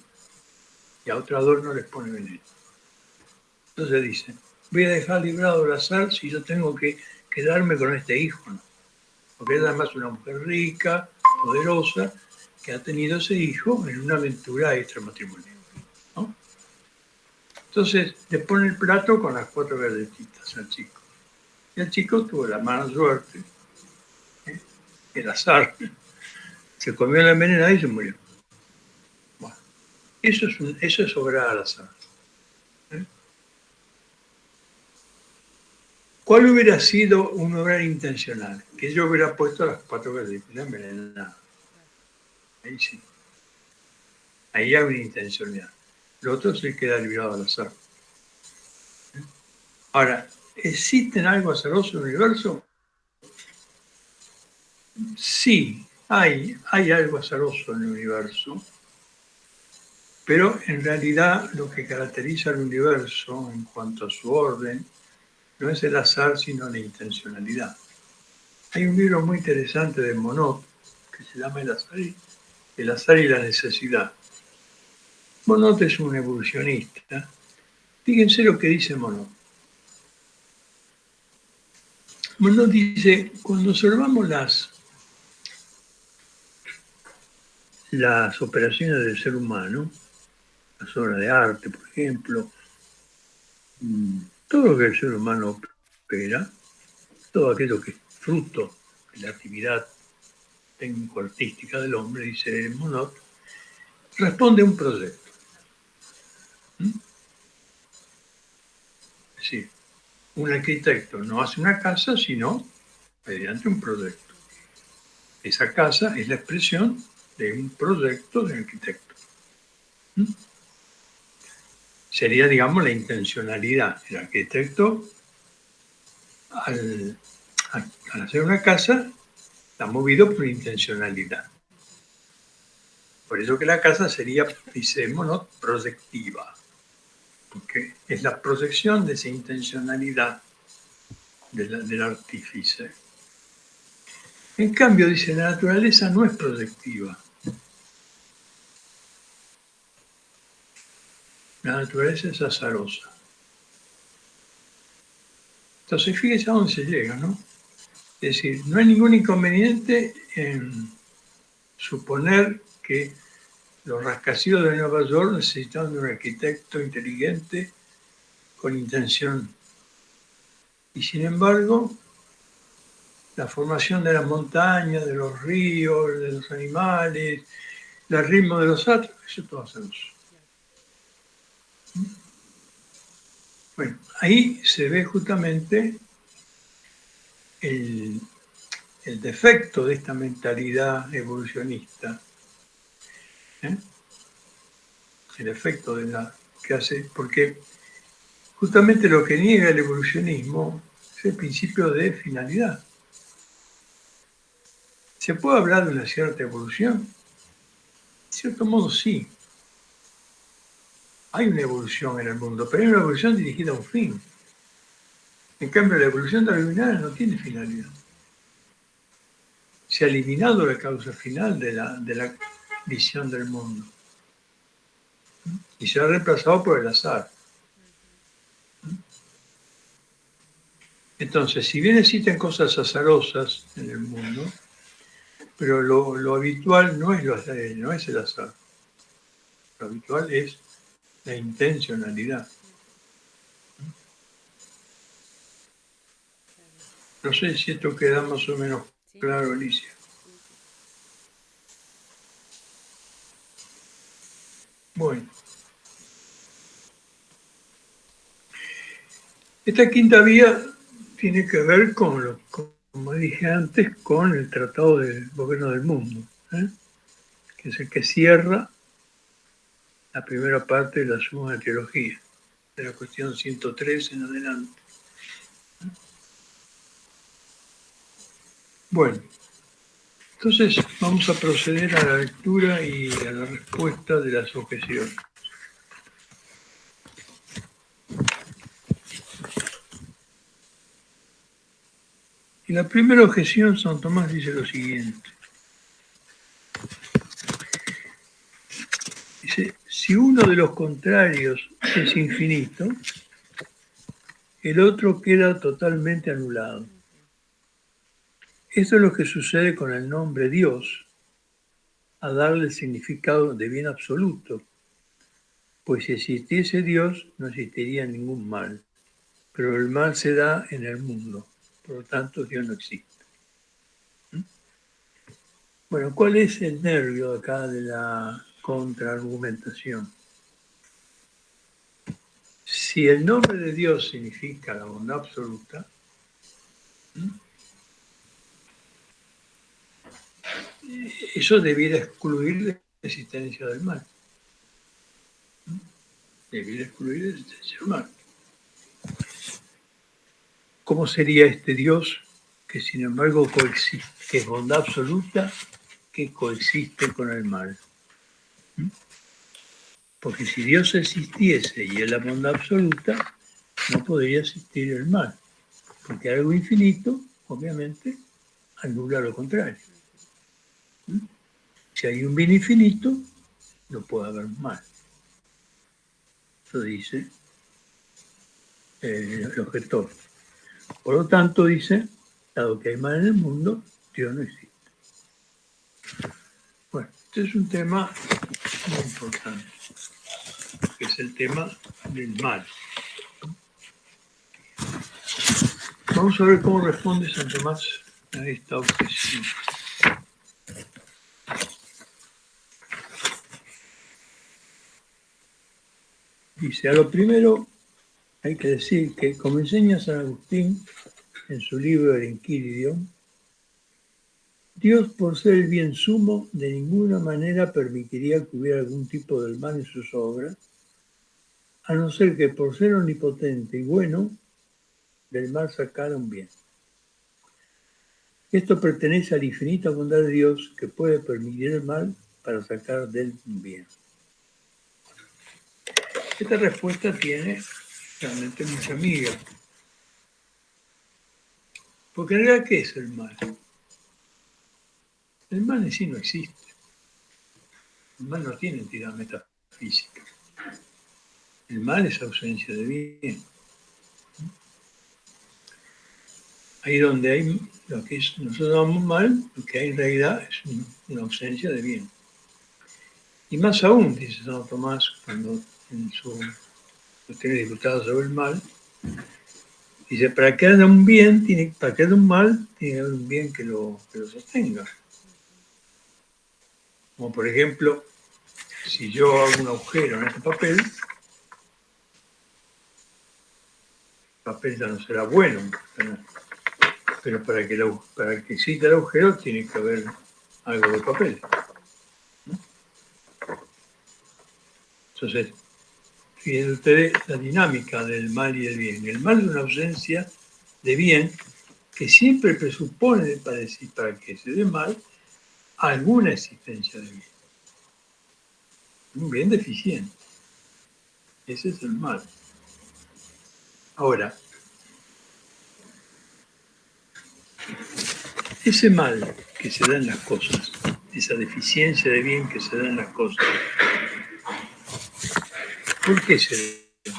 y a otras 2 no les pone veneno. Entonces dice, voy a dejar librado el azar si yo tengo que quedarme con este hijo, ¿no? Porque ella además es una mujer rica, poderosa, que ha tenido ese hijo en una aventura extramatrimonial, ¿no? Entonces le pone el plato con las 4 galletitas al chico. Y el chico tuvo la mala suerte, el azar, se comió la envenenada y se murió. Bueno, eso es obrar al azar. ¿Cuál hubiera sido un obrar intencional? Que yo hubiera puesto las 4 galletitas envenenadas. Ahí sí. Ahí hay una intencionalidad. Lo otro se queda librado al azar. Ahora, ¿existe algo azaroso en el universo? Sí, hay algo azaroso en el universo, pero en realidad lo que caracteriza al universo en cuanto a su orden no es el azar, sino la intencionalidad. Hay un libro muy interesante de Monod que se llama El azar y la necesidad. Monod es un evolucionista. Fíjense lo que dice Monod. Monod dice, cuando observamos las operaciones del ser humano, las obras de arte, por ejemplo, todo lo que el ser humano opera, todo aquello que es fruto de la actividad técnico-artística del hombre, dice Monod, responde a un proyecto. Es decir, un arquitecto no hace una casa, sino mediante un proyecto. Esa casa es la expresión de un proyecto de arquitecto. Sería, digamos, la intencionalidad. El arquitecto, al hacer una casa, está movido por intencionalidad. Por eso que la casa sería, dice Monod, proyectiva, porque es la proyección de esa intencionalidad del artífice. En cambio, dice, la naturaleza no es proyectiva. La naturaleza es azarosa. Entonces, fíjese a dónde se llega, ¿no? Es decir, no hay ningún inconveniente en suponer que los rascacielos de Nueva York necesitan de un arquitecto inteligente con intención. Y sin embargo, la formación de las montañas, de los ríos, de los animales, el ritmo de los astros, eso todo azaroso. Bueno, ahí se ve justamente el defecto de esta mentalidad evolucionista, ¿eh? El efecto de la que hace, porque justamente lo que niega el evolucionismo es el principio de finalidad. ¿Se puede hablar de una cierta evolución? De cierto modo sí. Hay una evolución en el mundo, pero hay una evolución dirigida a un fin. En cambio, la evolución darwiniana no tiene finalidad. Se ha eliminado la causa final de la visión del mundo y se ha reemplazado por el azar. Entonces, si bien existen cosas azarosas en el mundo, pero lo habitual no es el azar. Lo habitual es la intencionalidad. No sé si esto queda más o menos claro, Alicia. Bueno. Esta quinta vía tiene que ver con, como dije antes, con el Tratado del Gobierno del Mundo, que es el que cierra la primera parte de la Suma Teología, de la cuestión 103 en adelante. Bueno, entonces vamos a proceder a la lectura y a la respuesta de las objeciones. Y la primera objeción, San Tomás dice lo siguiente. Dice, si uno de los contrarios es infinito, el otro queda totalmente anulado. Esto es lo que sucede con el nombre Dios, a darle el significado de bien absoluto, Pues si existiese Dios, no existiría ningún mal. Pero el mal se da en el mundo. Por lo tanto, Dios no existe. Bueno, ¿cuál es el nervio acá de la contraargumentación? Si el nombre de Dios significa la bondad absoluta, eso debiera excluir la existencia del mal. Debiera excluir la existencia del mal. ¿Cómo sería este Dios que sin embargo coexiste, que es bondad absoluta, que coexiste con el mal? Porque si Dios existiese y es la bondad absoluta, no podría existir el mal. Porque algo infinito, obviamente, anula lo contrario. Si hay un bien infinito, no puede haber mal. Eso dice el objetor. Por lo tanto, dice, dado que hay mal en el mundo, Dios no existe. Bueno, este es un tema muy importante, que es el tema del mal. Vamos a ver cómo responde San Tomás a esta objeción. Dice, a lo primero hay que decir que, como enseña San Agustín en su libro El Enquiridion, Dios, por ser el bien sumo, de ninguna manera permitiría que hubiera algún tipo del mal en sus obras, a no ser que por ser omnipotente y bueno, del mal sacara un bien. Esto pertenece a la infinita bondad de Dios que puede permitir el mal para sacar del bien. Esta respuesta tiene realmente mucha miga. Porque en realidad, ¿qué es el mal? El mal en sí no existe. El mal no tiene entidad metafísica. El mal es ausencia de bien. Ahí donde hay lo que nosotros llamamos mal, lo que hay en realidad es una ausencia de bien. Y más aún, dice San Tomás, cuando en su cuestiones disputadas sobre el mal, dice, para que haya un bien, para que haya un mal, tiene que haber un bien que lo sostenga. Como por ejemplo, si yo hago un agujero en este papel, el papel ya no será bueno, pero para que exista el agujero tiene que haber algo de papel. Entonces, fíjense ustedes la dinámica del mal y el bien. El mal es una ausencia de bien que siempre presupone para que se dé mal alguna existencia de bien. Un bien deficiente. Ese es el mal. Ahora, ese mal que se da en las cosas, esa deficiencia de bien que se da en las cosas, ¿por qué se da?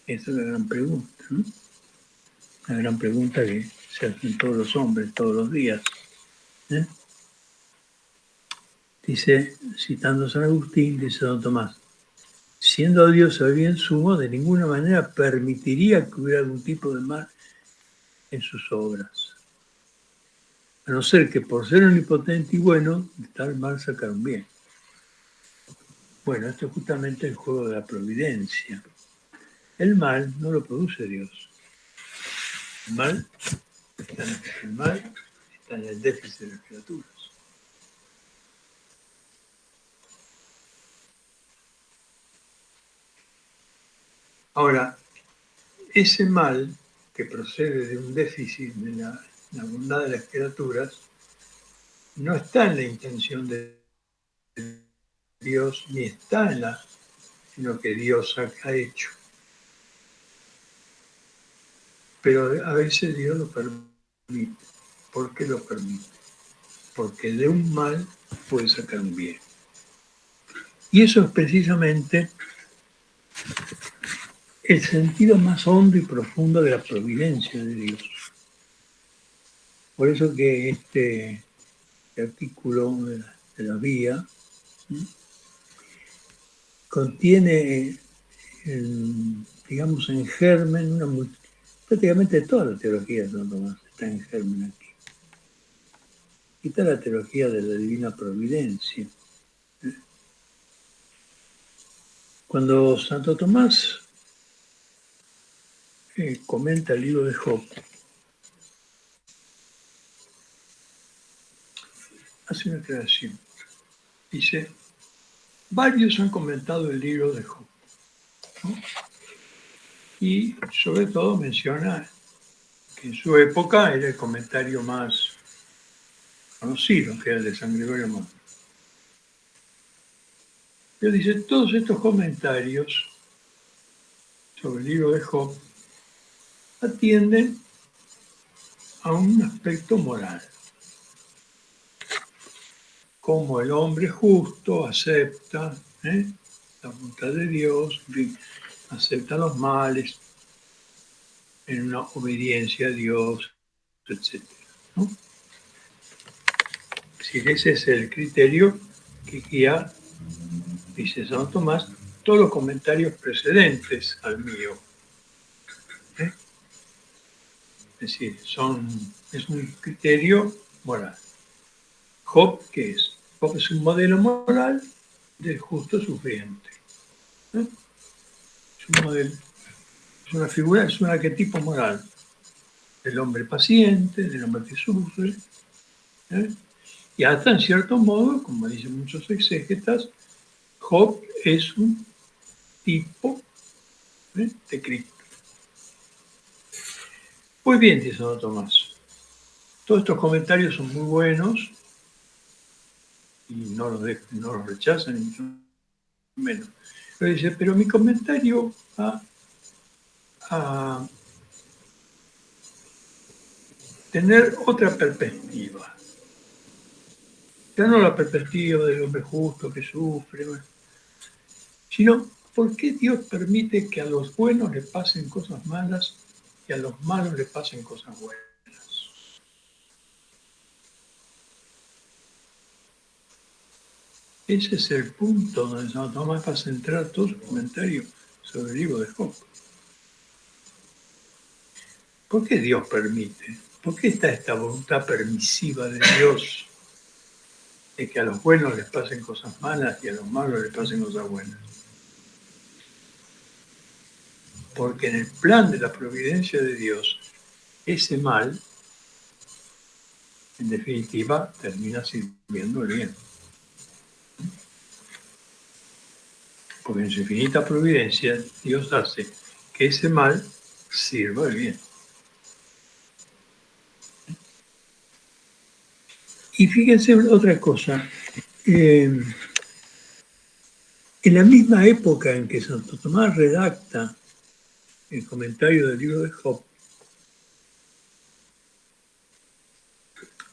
Esa es la gran pregunta, ¿no? La gran pregunta que se hacen todos los hombres todos los días. ¿Eh? Dice, citando a San Agustín, dice Don Tomás, siendo Dios el bien sumo, de ninguna manera permitiría que hubiera algún tipo de mal en sus obras. A no ser que por ser omnipotente y bueno, de tal mal sacar un bien. Bueno, esto es justamente el juego de la providencia. El mal no lo produce Dios. El mal está en el déficit de las criaturas. Ahora, ese mal que procede de un déficit de la bondad de las criaturas no está en la intención de Dios ni está en lo que Dios ha hecho. Pero a veces Dios lo permite. ¿Por qué lo permite? Porque de un mal puede sacar un bien. Y eso es precisamente el sentido más hondo y profundo de la providencia de Dios. Por eso que este artículo de la vía contiene, digamos, en germen, prácticamente toda la teología de Santo Tomás está en germen aquí. Y está la teología de la divina providencia. Cuando Santo Tomás comenta el libro de Job, hace una aclaración. Dice, varios han comentado el libro de Job, ¿no? Y sobre todo menciona que en su época era el comentario más conocido, que era el de San Gregorio Magno. Pero dice, todos estos comentarios sobre el libro de Job atienden a un aspecto moral. Como el hombre justo acepta la voluntad de Dios, en fin, acepta los males en una obediencia a Dios, etc., ¿no? Si ese es el criterio que guía, dice San Tomás, todos los comentarios precedentes al mío. Es decir, es un criterio moral. Job, ¿qué es? Job es un modelo moral del justo sufriente. Es un modelo, es una figura, es un arquetipo moral del hombre paciente, del hombre que sufre. Y hasta en cierto modo, como dicen muchos exégetas, Job es un tipo de Cristo. Muy bien, dice Santo Tomás. Todos estos comentarios son muy buenos y no los rechazan, ni mucho menos. Pero dice, pero mi comentario va a tener otra perspectiva. Ya no la perspectiva del hombre justo que sufre, sino ¿por qué Dios permite que a los buenos le pasen cosas malas y a los malos le pasen cosas buenas? Ese es el punto donde Santo Tomás va a centrar todo su comentario sobre el libro de Job. ¿Por qué Dios permite? ¿Por qué está esta voluntad permisiva de Dios de que a los buenos les pasen cosas malas y a los malos les pasen cosas buenas? Porque en el plan de la providencia de Dios, ese mal, en definitiva, termina sirviendo el bien. Porque en su infinita providencia, Dios hace que ese mal sirva el bien. Y fíjense otra cosa. En la misma época en que Santo Tomás redacta el comentario del libro de Job,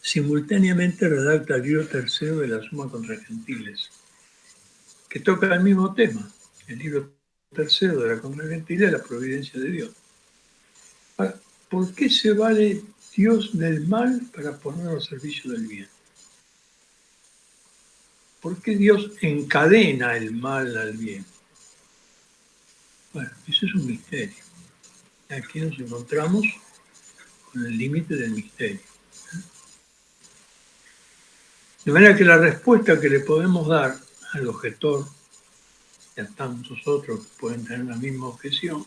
simultáneamente redacta el libro tercero de la Suma contra Gentiles, que toca el mismo tema, el libro tercero de la contra Gentiles, la providencia de Dios. Ahora, ¿por qué se vale Dios del mal para ponerlo al servicio del bien? ¿Por qué Dios encadena el mal al bien? Bueno, eso es un misterio. Aquí nos encontramos con el límite del misterio. De manera que la respuesta que le podemos dar al objetor y a tantos otros que pueden tener la misma objeción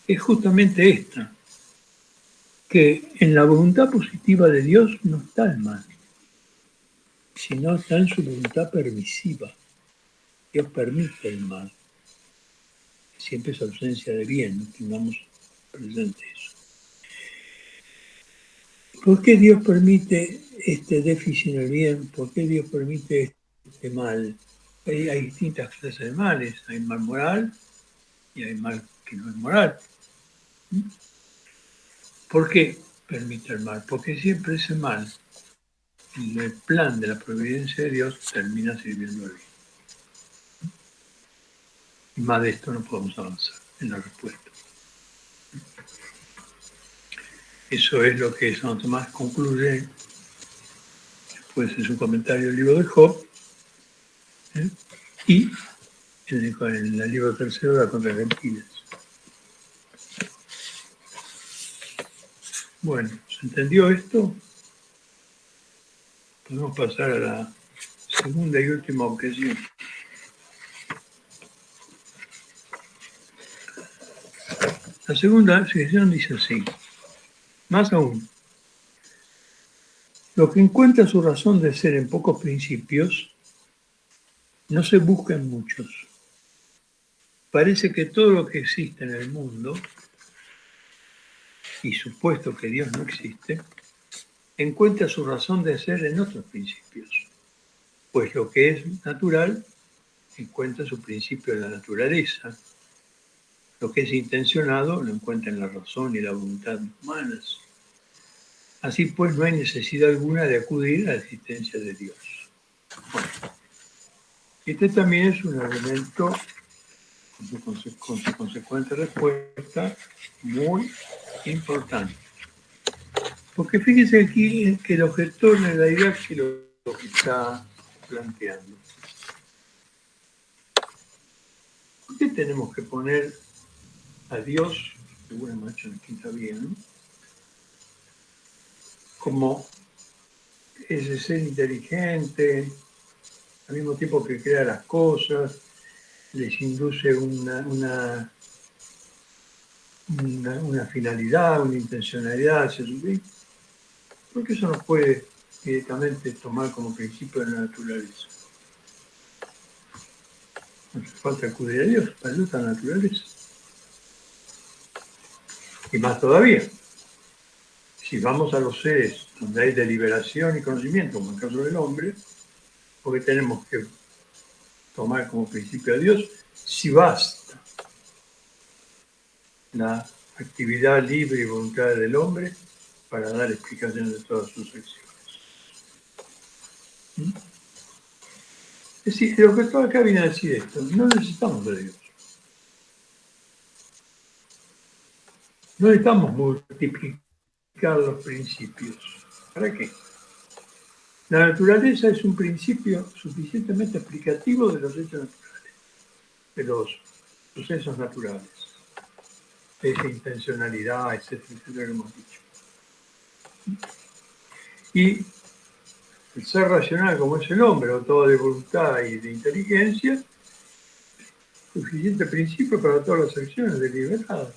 es justamente esta, que en la voluntad positiva de Dios no está el mal, sino está en su voluntad permisiva. Dios permite el mal. Siempre es ausencia de bien, no tengamos presente eso. ¿Por qué Dios permite este déficit en el bien? ¿Por qué Dios permite este mal? Hay distintas clases de males. Hay mal moral y hay mal que no es moral. ¿Por qué permite el mal? Porque siempre ese mal, en el plan de la providencia de Dios, termina sirviendo al bien. Y más de esto no podemos avanzar en la respuesta. Eso es lo que Santo Tomás concluye después en su comentario del libro de Job. Y en el libro tercero de la contra Gentiles. Bueno, ¿se entendió esto? Podemos pasar a la segunda y última objeción. La segunda objeción dice así: más aún, lo que encuentra su razón de ser en pocos principios, no se busca en muchos. Parece que todo lo que existe en el mundo, y supuesto que Dios no existe, encuentra su razón de ser en otros principios, pues lo que es natural encuentra su principio en la naturaleza, lo que es intencionado lo encuentra en la razón y la voluntad humanas. Así pues, no hay necesidad alguna de acudir a la existencia de Dios. Bueno, este también es un argumento con su consecuente respuesta muy importante. Porque fíjense aquí que el objetor en realidad que lo que está planteando. ¿Por qué tenemos que poner a Dios, según el macho aquí está bien, ¿no?, como ese ser inteligente, al mismo tiempo que crea las cosas, les induce una finalidad, una intencionalidad hacia su vida? Porque eso no puede directamente tomar como principio de la naturaleza. No hace falta acudir a Dios, para eso está la naturaleza. Y más todavía, si vamos a los seres donde hay deliberación y conocimiento, como en el caso del hombre, porque tenemos que tomar como principio a Dios, si basta la actividad libre y voluntaria del hombre para dar explicación de todas sus acciones. Es decir, lo que todo acá viene a decir esto: no necesitamos de Dios. No necesitamos multiplicar los principios. ¿Para qué? La naturaleza es un principio suficientemente explicativo de los hechos naturales, de los sucesos naturales, de esa intencionalidad, etcétera, etcétera, que hemos dicho. Y el ser racional, como es el hombre, dotado de voluntad y de inteligencia, suficiente principio para todas las acciones deliberadas.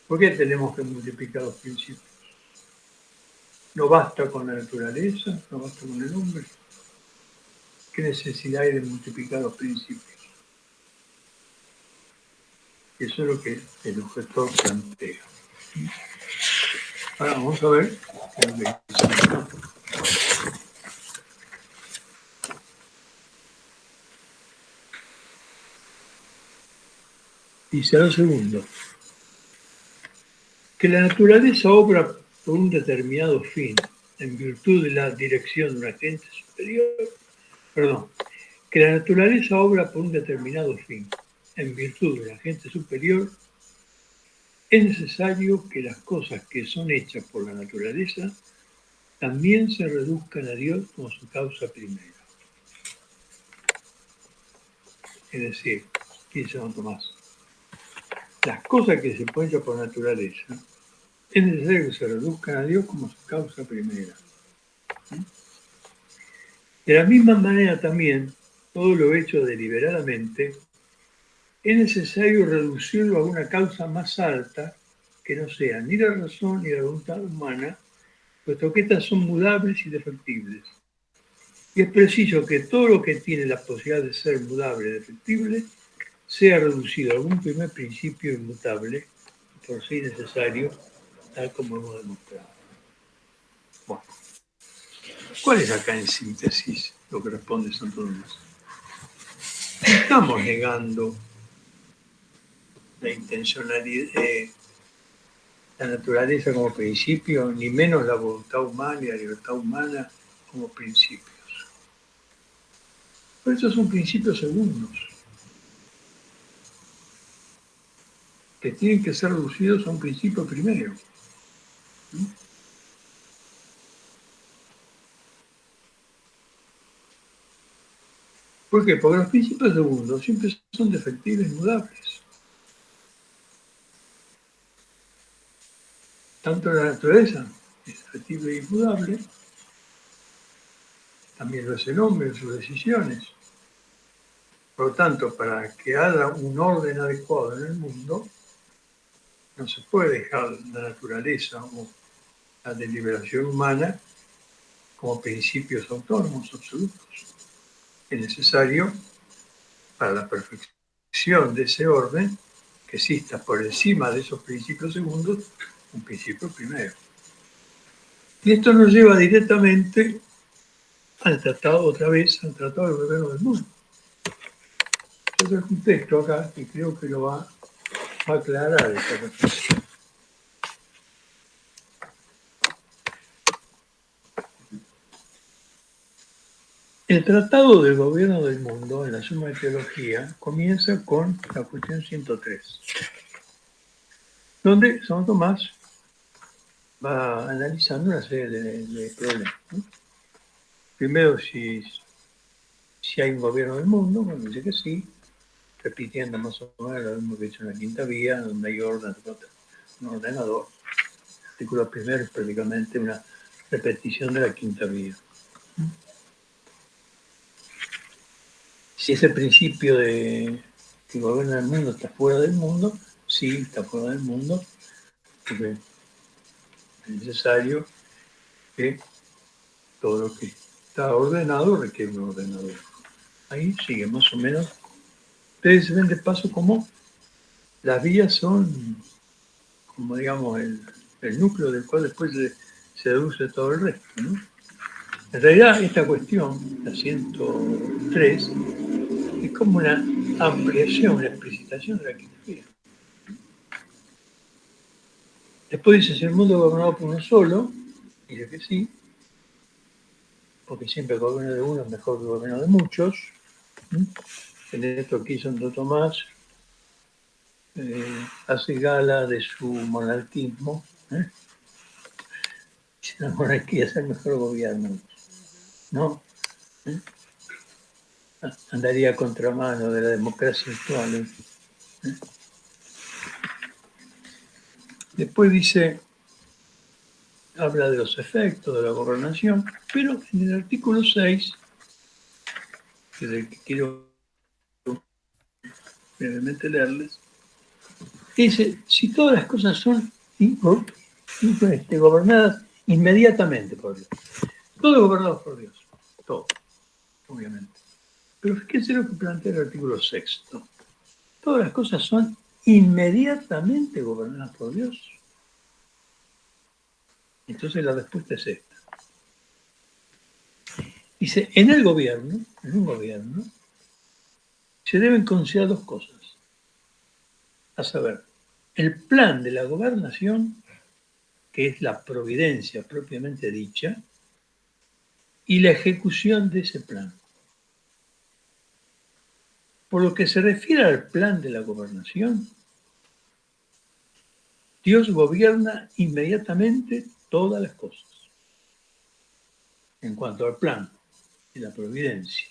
¿Por qué tenemos que multiplicar los principios? ¿No basta con la naturaleza? ¿No basta con el hombre? ¿Qué necesidad hay de multiplicar los principios? Eso es lo que el objetor plantea. Ahora vamos a ver qué es lo que dice. Dice a lo segundo, que la naturaleza obra por un determinado fin, en virtud de la dirección de un agente superior, que la naturaleza obra por un determinado fin, en virtud de un agente superior, es necesario que las cosas que son hechas por la naturaleza también se reduzcan a Dios como su causa primera. Es decir, dice San Tomás, las cosas que se pueden hacer por naturaleza, es necesario que se reduzcan a Dios como su causa primera. De la misma manera también, todo lo hecho deliberadamente, es necesario reducirlo a una causa más alta, que no sea ni la razón ni la voluntad humana, puesto que estas son mudables y defectibles. Y es preciso que todo lo que tiene la posibilidad de ser mudable y defectible sea reducido a algún primer principio inmutable, por si necesario, tal como hemos demostrado. Bueno, ¿cuál es acá en síntesis lo que responde Santo Tomás? No estamos negando la intencionalidad, la naturaleza como principio, ni menos la voluntad humana y la libertad humana como principios. Pero esos son principios segundos, que tienen que ser reducidos a un principio primero. ¿Por qué? Porque los principios del mundo siempre son defectibles, inmudables. Tanto la naturaleza es defectible e inmudable, también lo es el hombre en sus decisiones. Por lo tanto, para que haya un orden adecuado en el mundo, no se puede dejar la naturaleza o la deliberación humana como principios autónomos absolutos. Es necesario, para la perfección de ese orden, que exista por encima de esos principios segundos un principio primero. Y esto nos lleva directamente al tratado, otra vez, al Tratado del Gobierno del Mundo. Yo traje un texto acá que creo que lo va a aclarar esta reflexión. El Tratado del Gobierno del Mundo, en la Suma de Teología, comienza con la cuestión 103, donde Santo Tomás va analizando una serie de problemas, ¿no? Primero, si hay un gobierno del mundo, bueno, dice que sí, repitiendo más o menos lo mismo que he hecho en la quinta vía, donde hay orden, un ordenador. El artículo primero es prácticamente una repetición de la quinta vía. Si ese principio de que gobierna el mundo está fuera del mundo, sí, está fuera del mundo, porque es necesario que todo lo que está ordenado requiere un ordenador. Ahí sigue más o menos. Ustedes ven de paso cómo las vías son, como digamos, el núcleo del cual después se deduce todo el resto, ¿no? En realidad, esta cuestión, la 103, es como una ampliación, una explicitación de la quinta vía. Después dice, si el mundo es gobernado por uno solo, dice que sí, porque siempre el gobierno de uno es mejor que el gobierno de muchos. En esto aquí Santo Tomás hace gala de su monarquismo. La monarquía es el mejor gobierno, ¿no? Andaría a contramano de la democracia actual. Después dice, habla de los efectos de la gobernación, pero en el artículo 6, que es el que quiero brevemente leerles, dice, si todas las cosas son gobernadas inmediatamente por Dios. Todo gobernado por Dios, todo, obviamente. Pero fíjense lo que plantea el artículo 6. Todas las cosas son inmediatamente gobernadas por Dios. Entonces la respuesta es esta. Dice, en un gobierno, se deben considerar dos cosas. A saber, el plan de la gobernación, que es la providencia propiamente dicha, y la ejecución de ese plan. Por lo que se refiere al plan de la gobernación, Dios gobierna inmediatamente todas las cosas. En cuanto al plan y la providencia.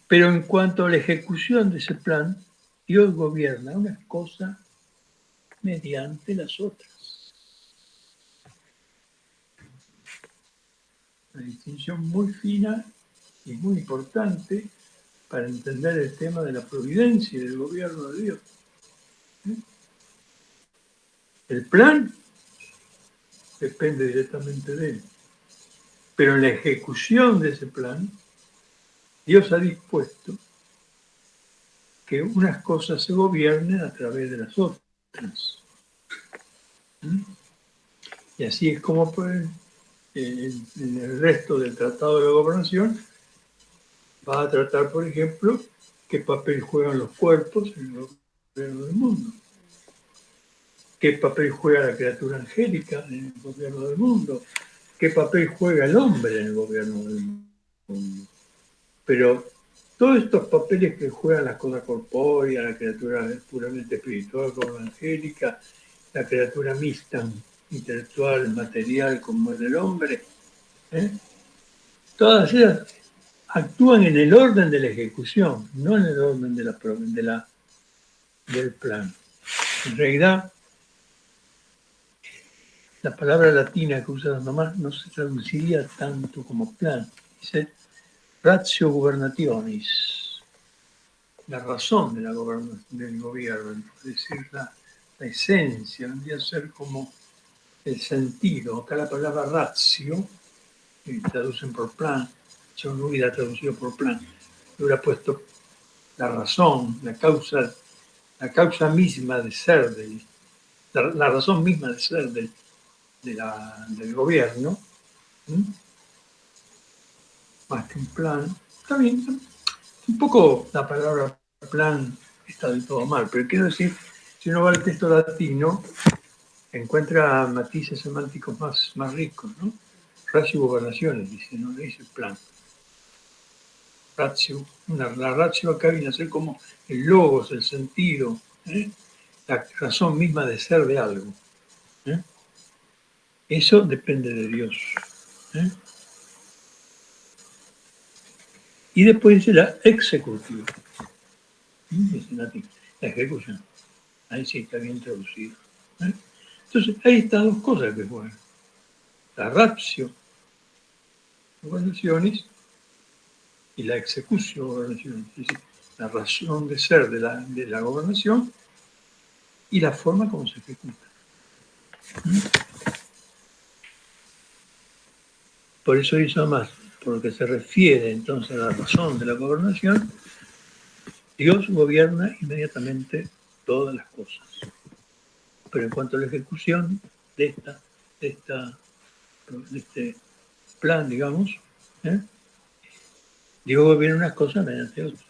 Pero en cuanto a la ejecución de ese plan, Dios gobierna unas cosas mediante las otras. Una distinción muy fina y muy importante para entender el tema de la providencia y del gobierno de Dios. El plan depende directamente de Él, pero en la ejecución de ese plan, Dios ha dispuesto que unas cosas se gobiernen a través de las otras. Y así es como pues, en el resto del Tratado de la Gobernación va a tratar, por ejemplo, qué papel juegan los cuerpos en el gobierno del mundo, qué papel juega la criatura angélica en el gobierno del mundo, qué papel juega el hombre en el gobierno del mundo. Pero todos estos papeles que juegan las cosas corpóreas, la criatura puramente espiritual como la angélica, la criatura mixta, intelectual, material como es el hombre, ¿eh? Todas ellas actúan en el orden de la ejecución, no en el orden del plan. En realidad, la palabra latina que usa Santo Tomás no se traduciría tanto como plan. Dice ratio gubernationis, la razón de del gobierno, es decir, la esencia, vendría a ser como el sentido. Acá la palabra ratio, que traducen por plan, yo no hubiera traducido por plan, hubiera puesto la razón, la causa misma de ser, la razón misma de ser del gobierno, ¿sí? Más que un plan. Está bien, un poco la palabra plan está del todo mal, pero quiero decir, si uno va al texto latino, encuentra matices semánticos más ricos, ¿no? Ratio gobernaciones, dice, no le dice plan. Ratio, la ratio acá viene a ser como el logos, el sentido, ¿eh? La razón misma de ser de algo. ¿Eh? Eso depende de Dios. ¿Eh? Y después dice la ejecutiva. Dice latín, la ejecución. Ahí sí está bien traducido. ¿Eh? Entonces, ahí están dos cosas que juegan. La ratio, gobernaciones, y la execución, gobernaciones. Es decir, la razón de ser de la gobernación y la forma como se ejecuta. Por eso hizo más, por lo que se refiere entonces a la razón de la gobernación, Dios gobierna inmediatamente todas las cosas. Pero en cuanto a la ejecución de este plan, digamos, ¿eh? Dios gobierna unas cosas mediante otras.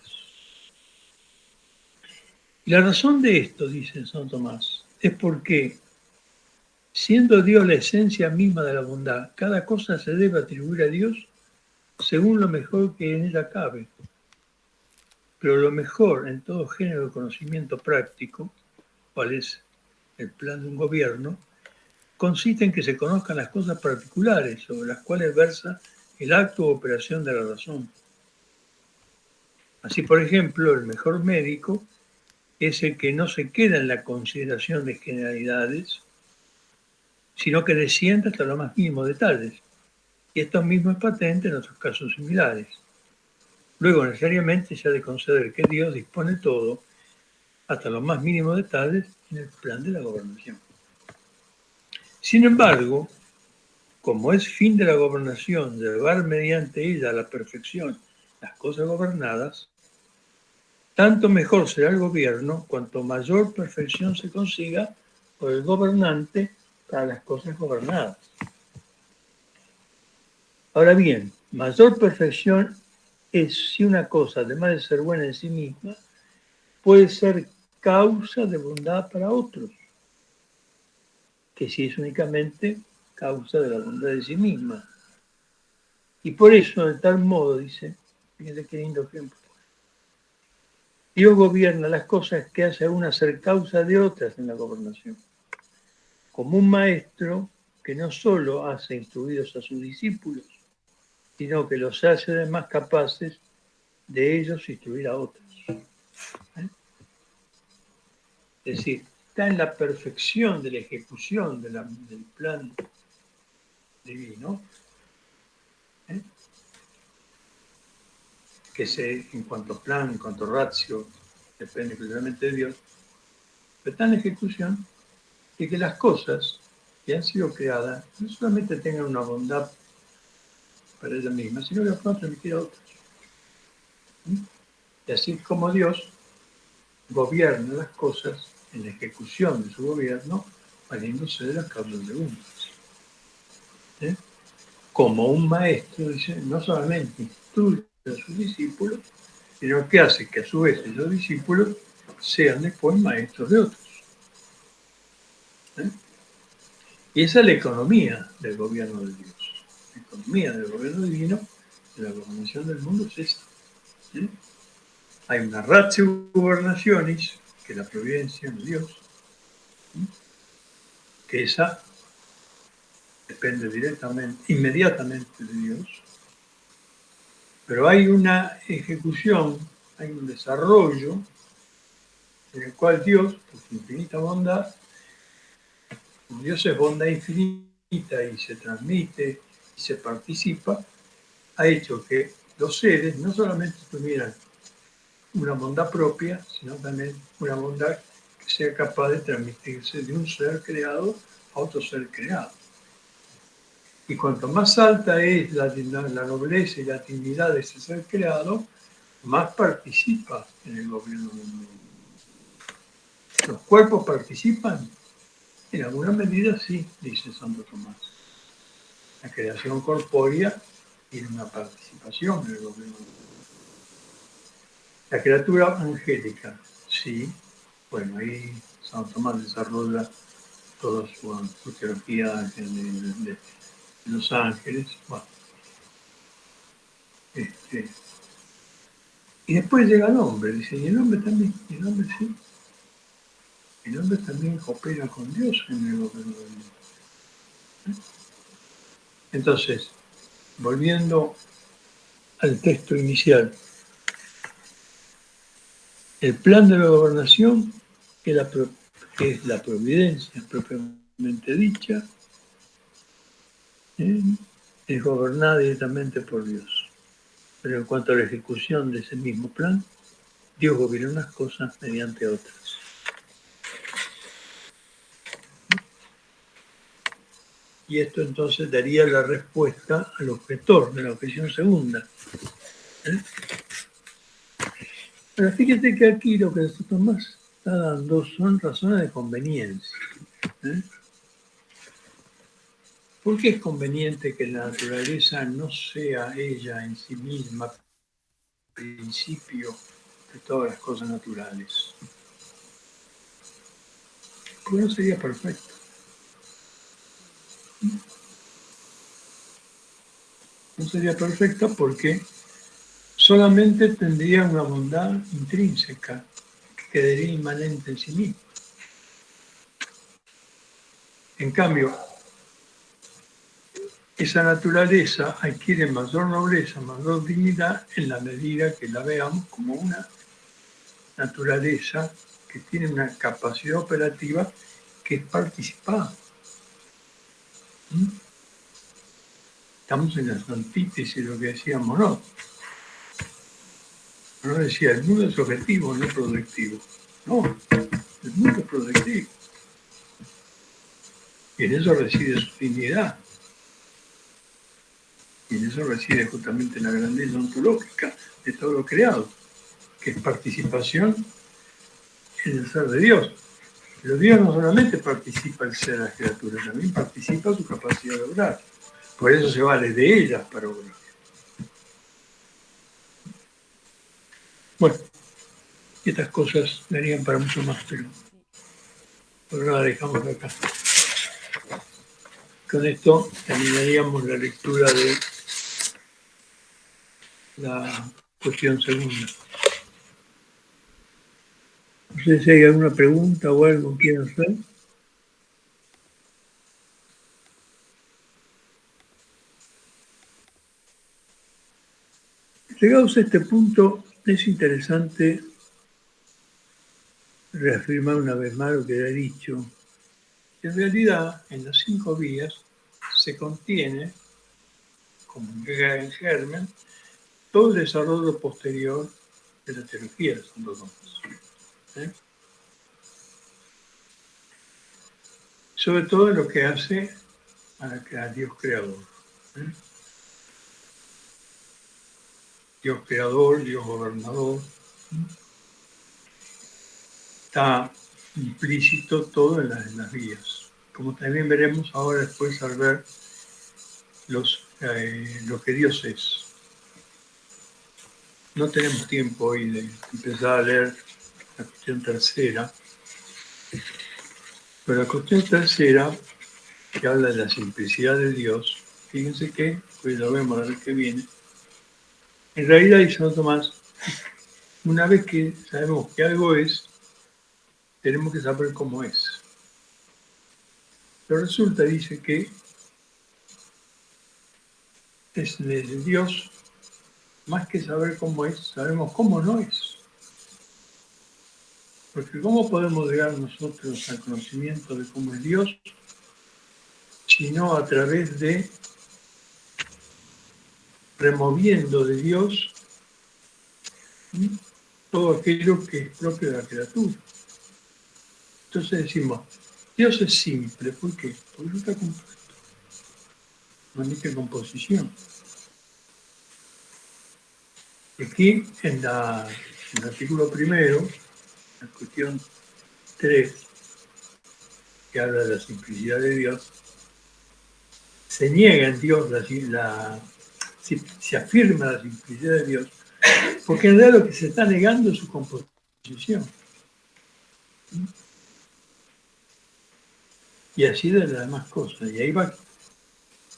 Y la razón de esto, dice San Tomás, es porque, siendo Dios la esencia misma de la bondad, cada cosa se debe atribuir a Dios según lo mejor que en ella cabe. Pero lo mejor en todo género de conocimiento práctico, cual es el plan de un gobierno, consiste en que se conozcan las cosas particulares sobre las cuales versa el acto o operación de la razón. Así, por ejemplo, el mejor médico es el que no se queda en la consideración de generalidades, sino que desciende hasta los más mínimos detalles. Y esto mismo es patente en otros casos similares. Luego, necesariamente, se ha de conceder que Dios dispone todo, hasta los más mínimos detalles, en el plan de la gobernación. Sin embargo, como es fin de la gobernación llevar mediante ella a la perfección las cosas gobernadas, tanto mejor será el gobierno cuanto mayor perfección se consiga por el gobernante para las cosas gobernadas. Ahora bien, mayor perfección es si una cosa, además de ser buena en sí misma, puede ser causa de bondad para otros, que si es únicamente causa de la bondad de sí misma. Y por eso, de tal modo, dice, fíjense qué lindo ejemplo, Dios gobierna las cosas que hace a una ser causa de otras en la gobernación, como un maestro que no solo hace instruidos a sus discípulos, sino que los hace además capaces de ellos instruir a otros. ¿Eh? Es decir, está en la perfección de la ejecución del plan divino, ¿eh? Que en cuanto a plan, en cuanto a ratio, depende claramente de Dios, pero está en la ejecución de que las cosas que han sido creadas no solamente tengan una bondad para ellas mismas, sino que las puedan transmitir a otros. Y así como Dios gobierna las cosas en la ejecución de su gobierno, valiéndose de las causas segundas. ¿Eh? Como un maestro, dice, no solamente instruye a sus discípulos, sino que hace que a su vez los discípulos sean después maestros de otros. ¿Eh? Y esa es la economía del gobierno de Dios. La economía del gobierno divino, de la gobernación del mundo es esta. ¿Eh? Hay una ratio gobernacionis, que es la providencia de Dios, que esa depende directamente, inmediatamente de Dios, pero hay una ejecución, hay un desarrollo en el cual Dios, por su infinita bondad, como Dios es bondad infinita y se transmite y se participa, ha hecho que los seres no solamente tuvieran una bondad propia, sino también una bondad que sea capaz de transmitirse de un ser creado a otro ser creado. Y cuanto más alta es la nobleza y la dignidad de ese ser creado, más participa en el gobierno del mundo. ¿Los cuerpos participan? En alguna medida sí, dice Santo Tomás. La creación corpórea tiene una participación en el gobierno del mundo. La criatura angélica, sí. Bueno, ahí Santo Tomás desarrolla toda su teología de los ángeles. Bueno, y después llega el hombre, dice, y el hombre también, y el hombre sí. El hombre también coopera con Dios en el gobierno del mundo. Entonces, volviendo al texto inicial, el plan de la gobernación, que es la providencia propiamente dicha, es gobernada directamente por Dios. Pero en cuanto a la ejecución de ese mismo plan, Dios gobierna unas cosas mediante otras. Y esto entonces daría la respuesta al objetor de la objeción segunda. Pero fíjate que aquí lo que Tomás está dando son razones de conveniencia. ¿Por qué es conveniente que la naturaleza no sea ella en sí misma principio de todas las cosas naturales? Porque no sería perfecto. No sería perfecta porque solamente tendría una bondad intrínseca que quedaría inmanente en sí misma. En cambio, esa naturaleza adquiere mayor nobleza, mayor dignidad en la medida que la veamos como una naturaleza que tiene una capacidad operativa que es participada. Estamos en la antítesis de lo que decíamos, ¿no? No decía, el mundo es objetivo, no proyectivo. No, el mundo es proyectivo. Y en eso reside su dignidad. Y en eso reside justamente la grandeza ontológica de todo lo creado, que es participación en el ser de Dios. Pero Dios no solamente participa el ser de las criaturas, también participa su capacidad de obrar. Por eso se vale de ellas para obrar. Bueno, estas cosas darían para mucho más, pero por ahora dejamos acá. Con esto terminaríamos la lectura de la cuestión segunda. No sé si hay alguna pregunta o algo que quieran hacer. Llegados a este punto, es interesante reafirmar una vez más lo que he dicho. En realidad, en las 5 vías se contiene, como en germen, todo el desarrollo posterior de la teología de Santo Tomás. Sobre todo lo que hace a Dios creador. Dios creador, Dios gobernador. Está implícito todo en las vías. Como también veremos ahora después al ver lo que Dios es. No tenemos tiempo hoy de empezar a leer la cuestión tercera, pero la cuestión tercera, que habla de la simplicidad de Dios, fíjense que, pues lo vemos la vez que viene, en realidad dice Santo Tomás, una vez que sabemos que algo es, tenemos que saber cómo es. Pero resulta, dice, que es de Dios, más que saber cómo es, sabemos cómo no es. Porque ¿cómo podemos llegar nosotros al conocimiento de cómo es Dios, sino a través de removiendo de Dios todo aquello que es propio de la criatura? Entonces decimos, Dios es simple, ¿por qué? Porque no está compuesto, no emite composición. Aquí en el artículo primero, la cuestión 3, que habla de la simplicidad de Dios, se niega en Dios, se afirma la simplicidad de Dios, porque en realidad lo que se está negando es su composición. Y así de las demás cosas. Y ahí va,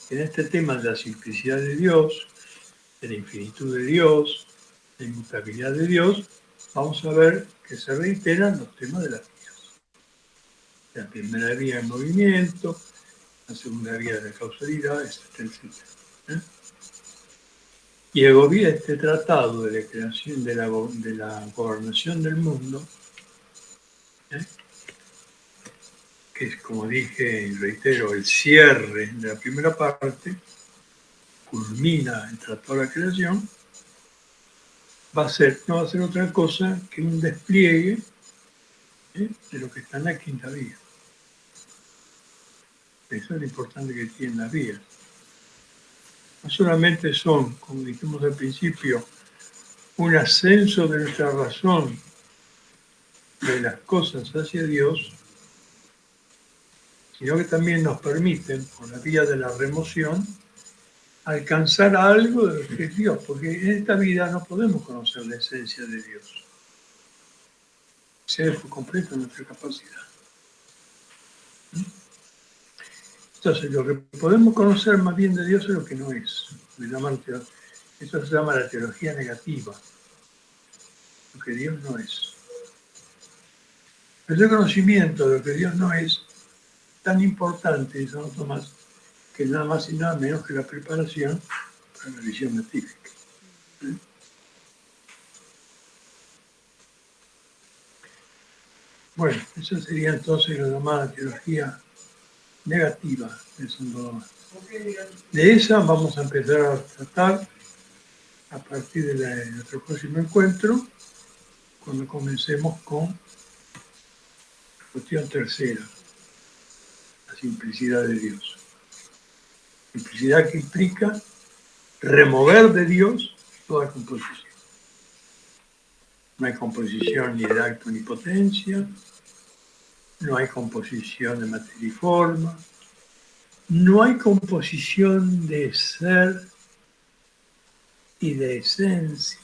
en este tema de la simplicidad de Dios, de la infinitud de Dios, de la inmutabilidad de Dios, vamos a ver que se reiteran los temas de las vías. La primera vía en movimiento, la segunda vía de la causalidad, etcétera, etcétera. ¿Eh? Y este tratado de la creación de la gobernación del mundo, ¿eh? Que es, como dije y reitero, el cierre de la primera parte, culmina el tratado de la creación, no va a ser otra cosa que un despliegue, de lo que está en la quinta vía. Eso es lo importante que tienen las vías. No solamente son, como dijimos al principio, un ascenso de nuestra razón de las cosas hacia Dios, sino que también nos permiten, por la vía de la remoción, alcanzar algo de lo que es Dios, porque en esta vida no podemos conocer la esencia de Dios. Sea por completo nuestra capacidad. Entonces, lo que podemos conocer más bien de Dios es lo que no es. Esto se llama la teología negativa, lo que Dios no es. Pero el conocimiento de lo que Dios no es tan importante, dice Santo Tomás, que nada más y nada menos que la preparación para la visión beatífica. Bueno, esa sería entonces la llamada teología negativa de Santo Tomás. De esa vamos a empezar a tratar a partir de nuestro próximo encuentro, cuando comencemos con la cuestión tercera, la simplicidad de Dios. Simplicidad que implica remover de Dios toda composición. No hay composición ni de acto ni potencia, no hay composición de materia y forma, no hay composición de ser y de esencia.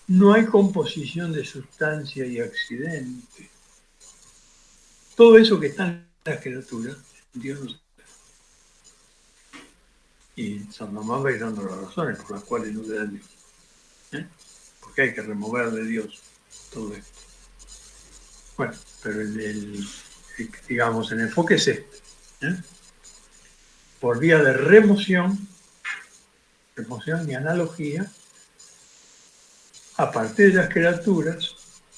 No hay composición de sustancia y accidente. Todo eso que está en la criatura, Dios nos da. Y San Tomás va a ir dando las razones por las cuales no se da Dios. Porque hay que remover de Dios todo esto. Bueno, pero digamos, el enfoque es este. Por vía de remoción y analogía, a partir de las criaturas,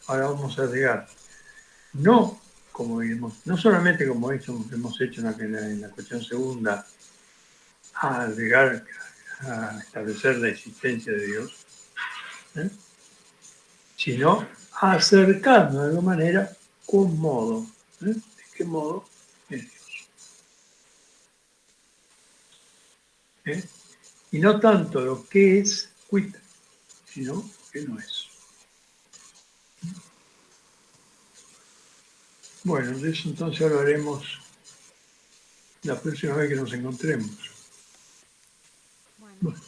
ahora vamos a llegar, no solamente como hemos hecho en la cuestión segunda, a llegar a establecer la existencia de Dios, sino a acercarnos de alguna manera con modo. ¿De qué modo? Es Dios. Y no tanto lo que es, sino lo que no es. Bueno, de eso entonces hablaremos la próxima vez que nos encontremos. Bueno,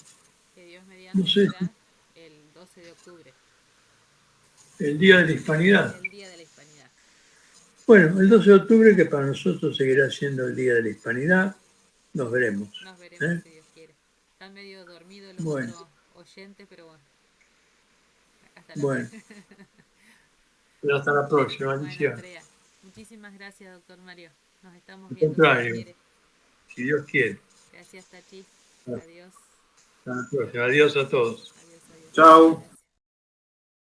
que Dios No mediante sé, será el 12 de octubre, el Día de la Hispanidad. el Día de la Hispanidad. Bueno, el 12 de octubre, que para nosotros seguirá siendo el Día de la Hispanidad, nos veremos. Nos veremos si Dios quiere. Están medio dormidos los Bueno, otros oyentes, pero bueno, hasta la bueno. próxima. Hasta la próxima, Bueno, Alicia. Andrea, muchísimas gracias, doctor Mario. Nos estamos Al viendo si Dios contrario, quiere. si Dios quiere. Gracias, Tachi. Hasta Adiós. la próxima. Adiós a todos. Adiós, adiós. Chao.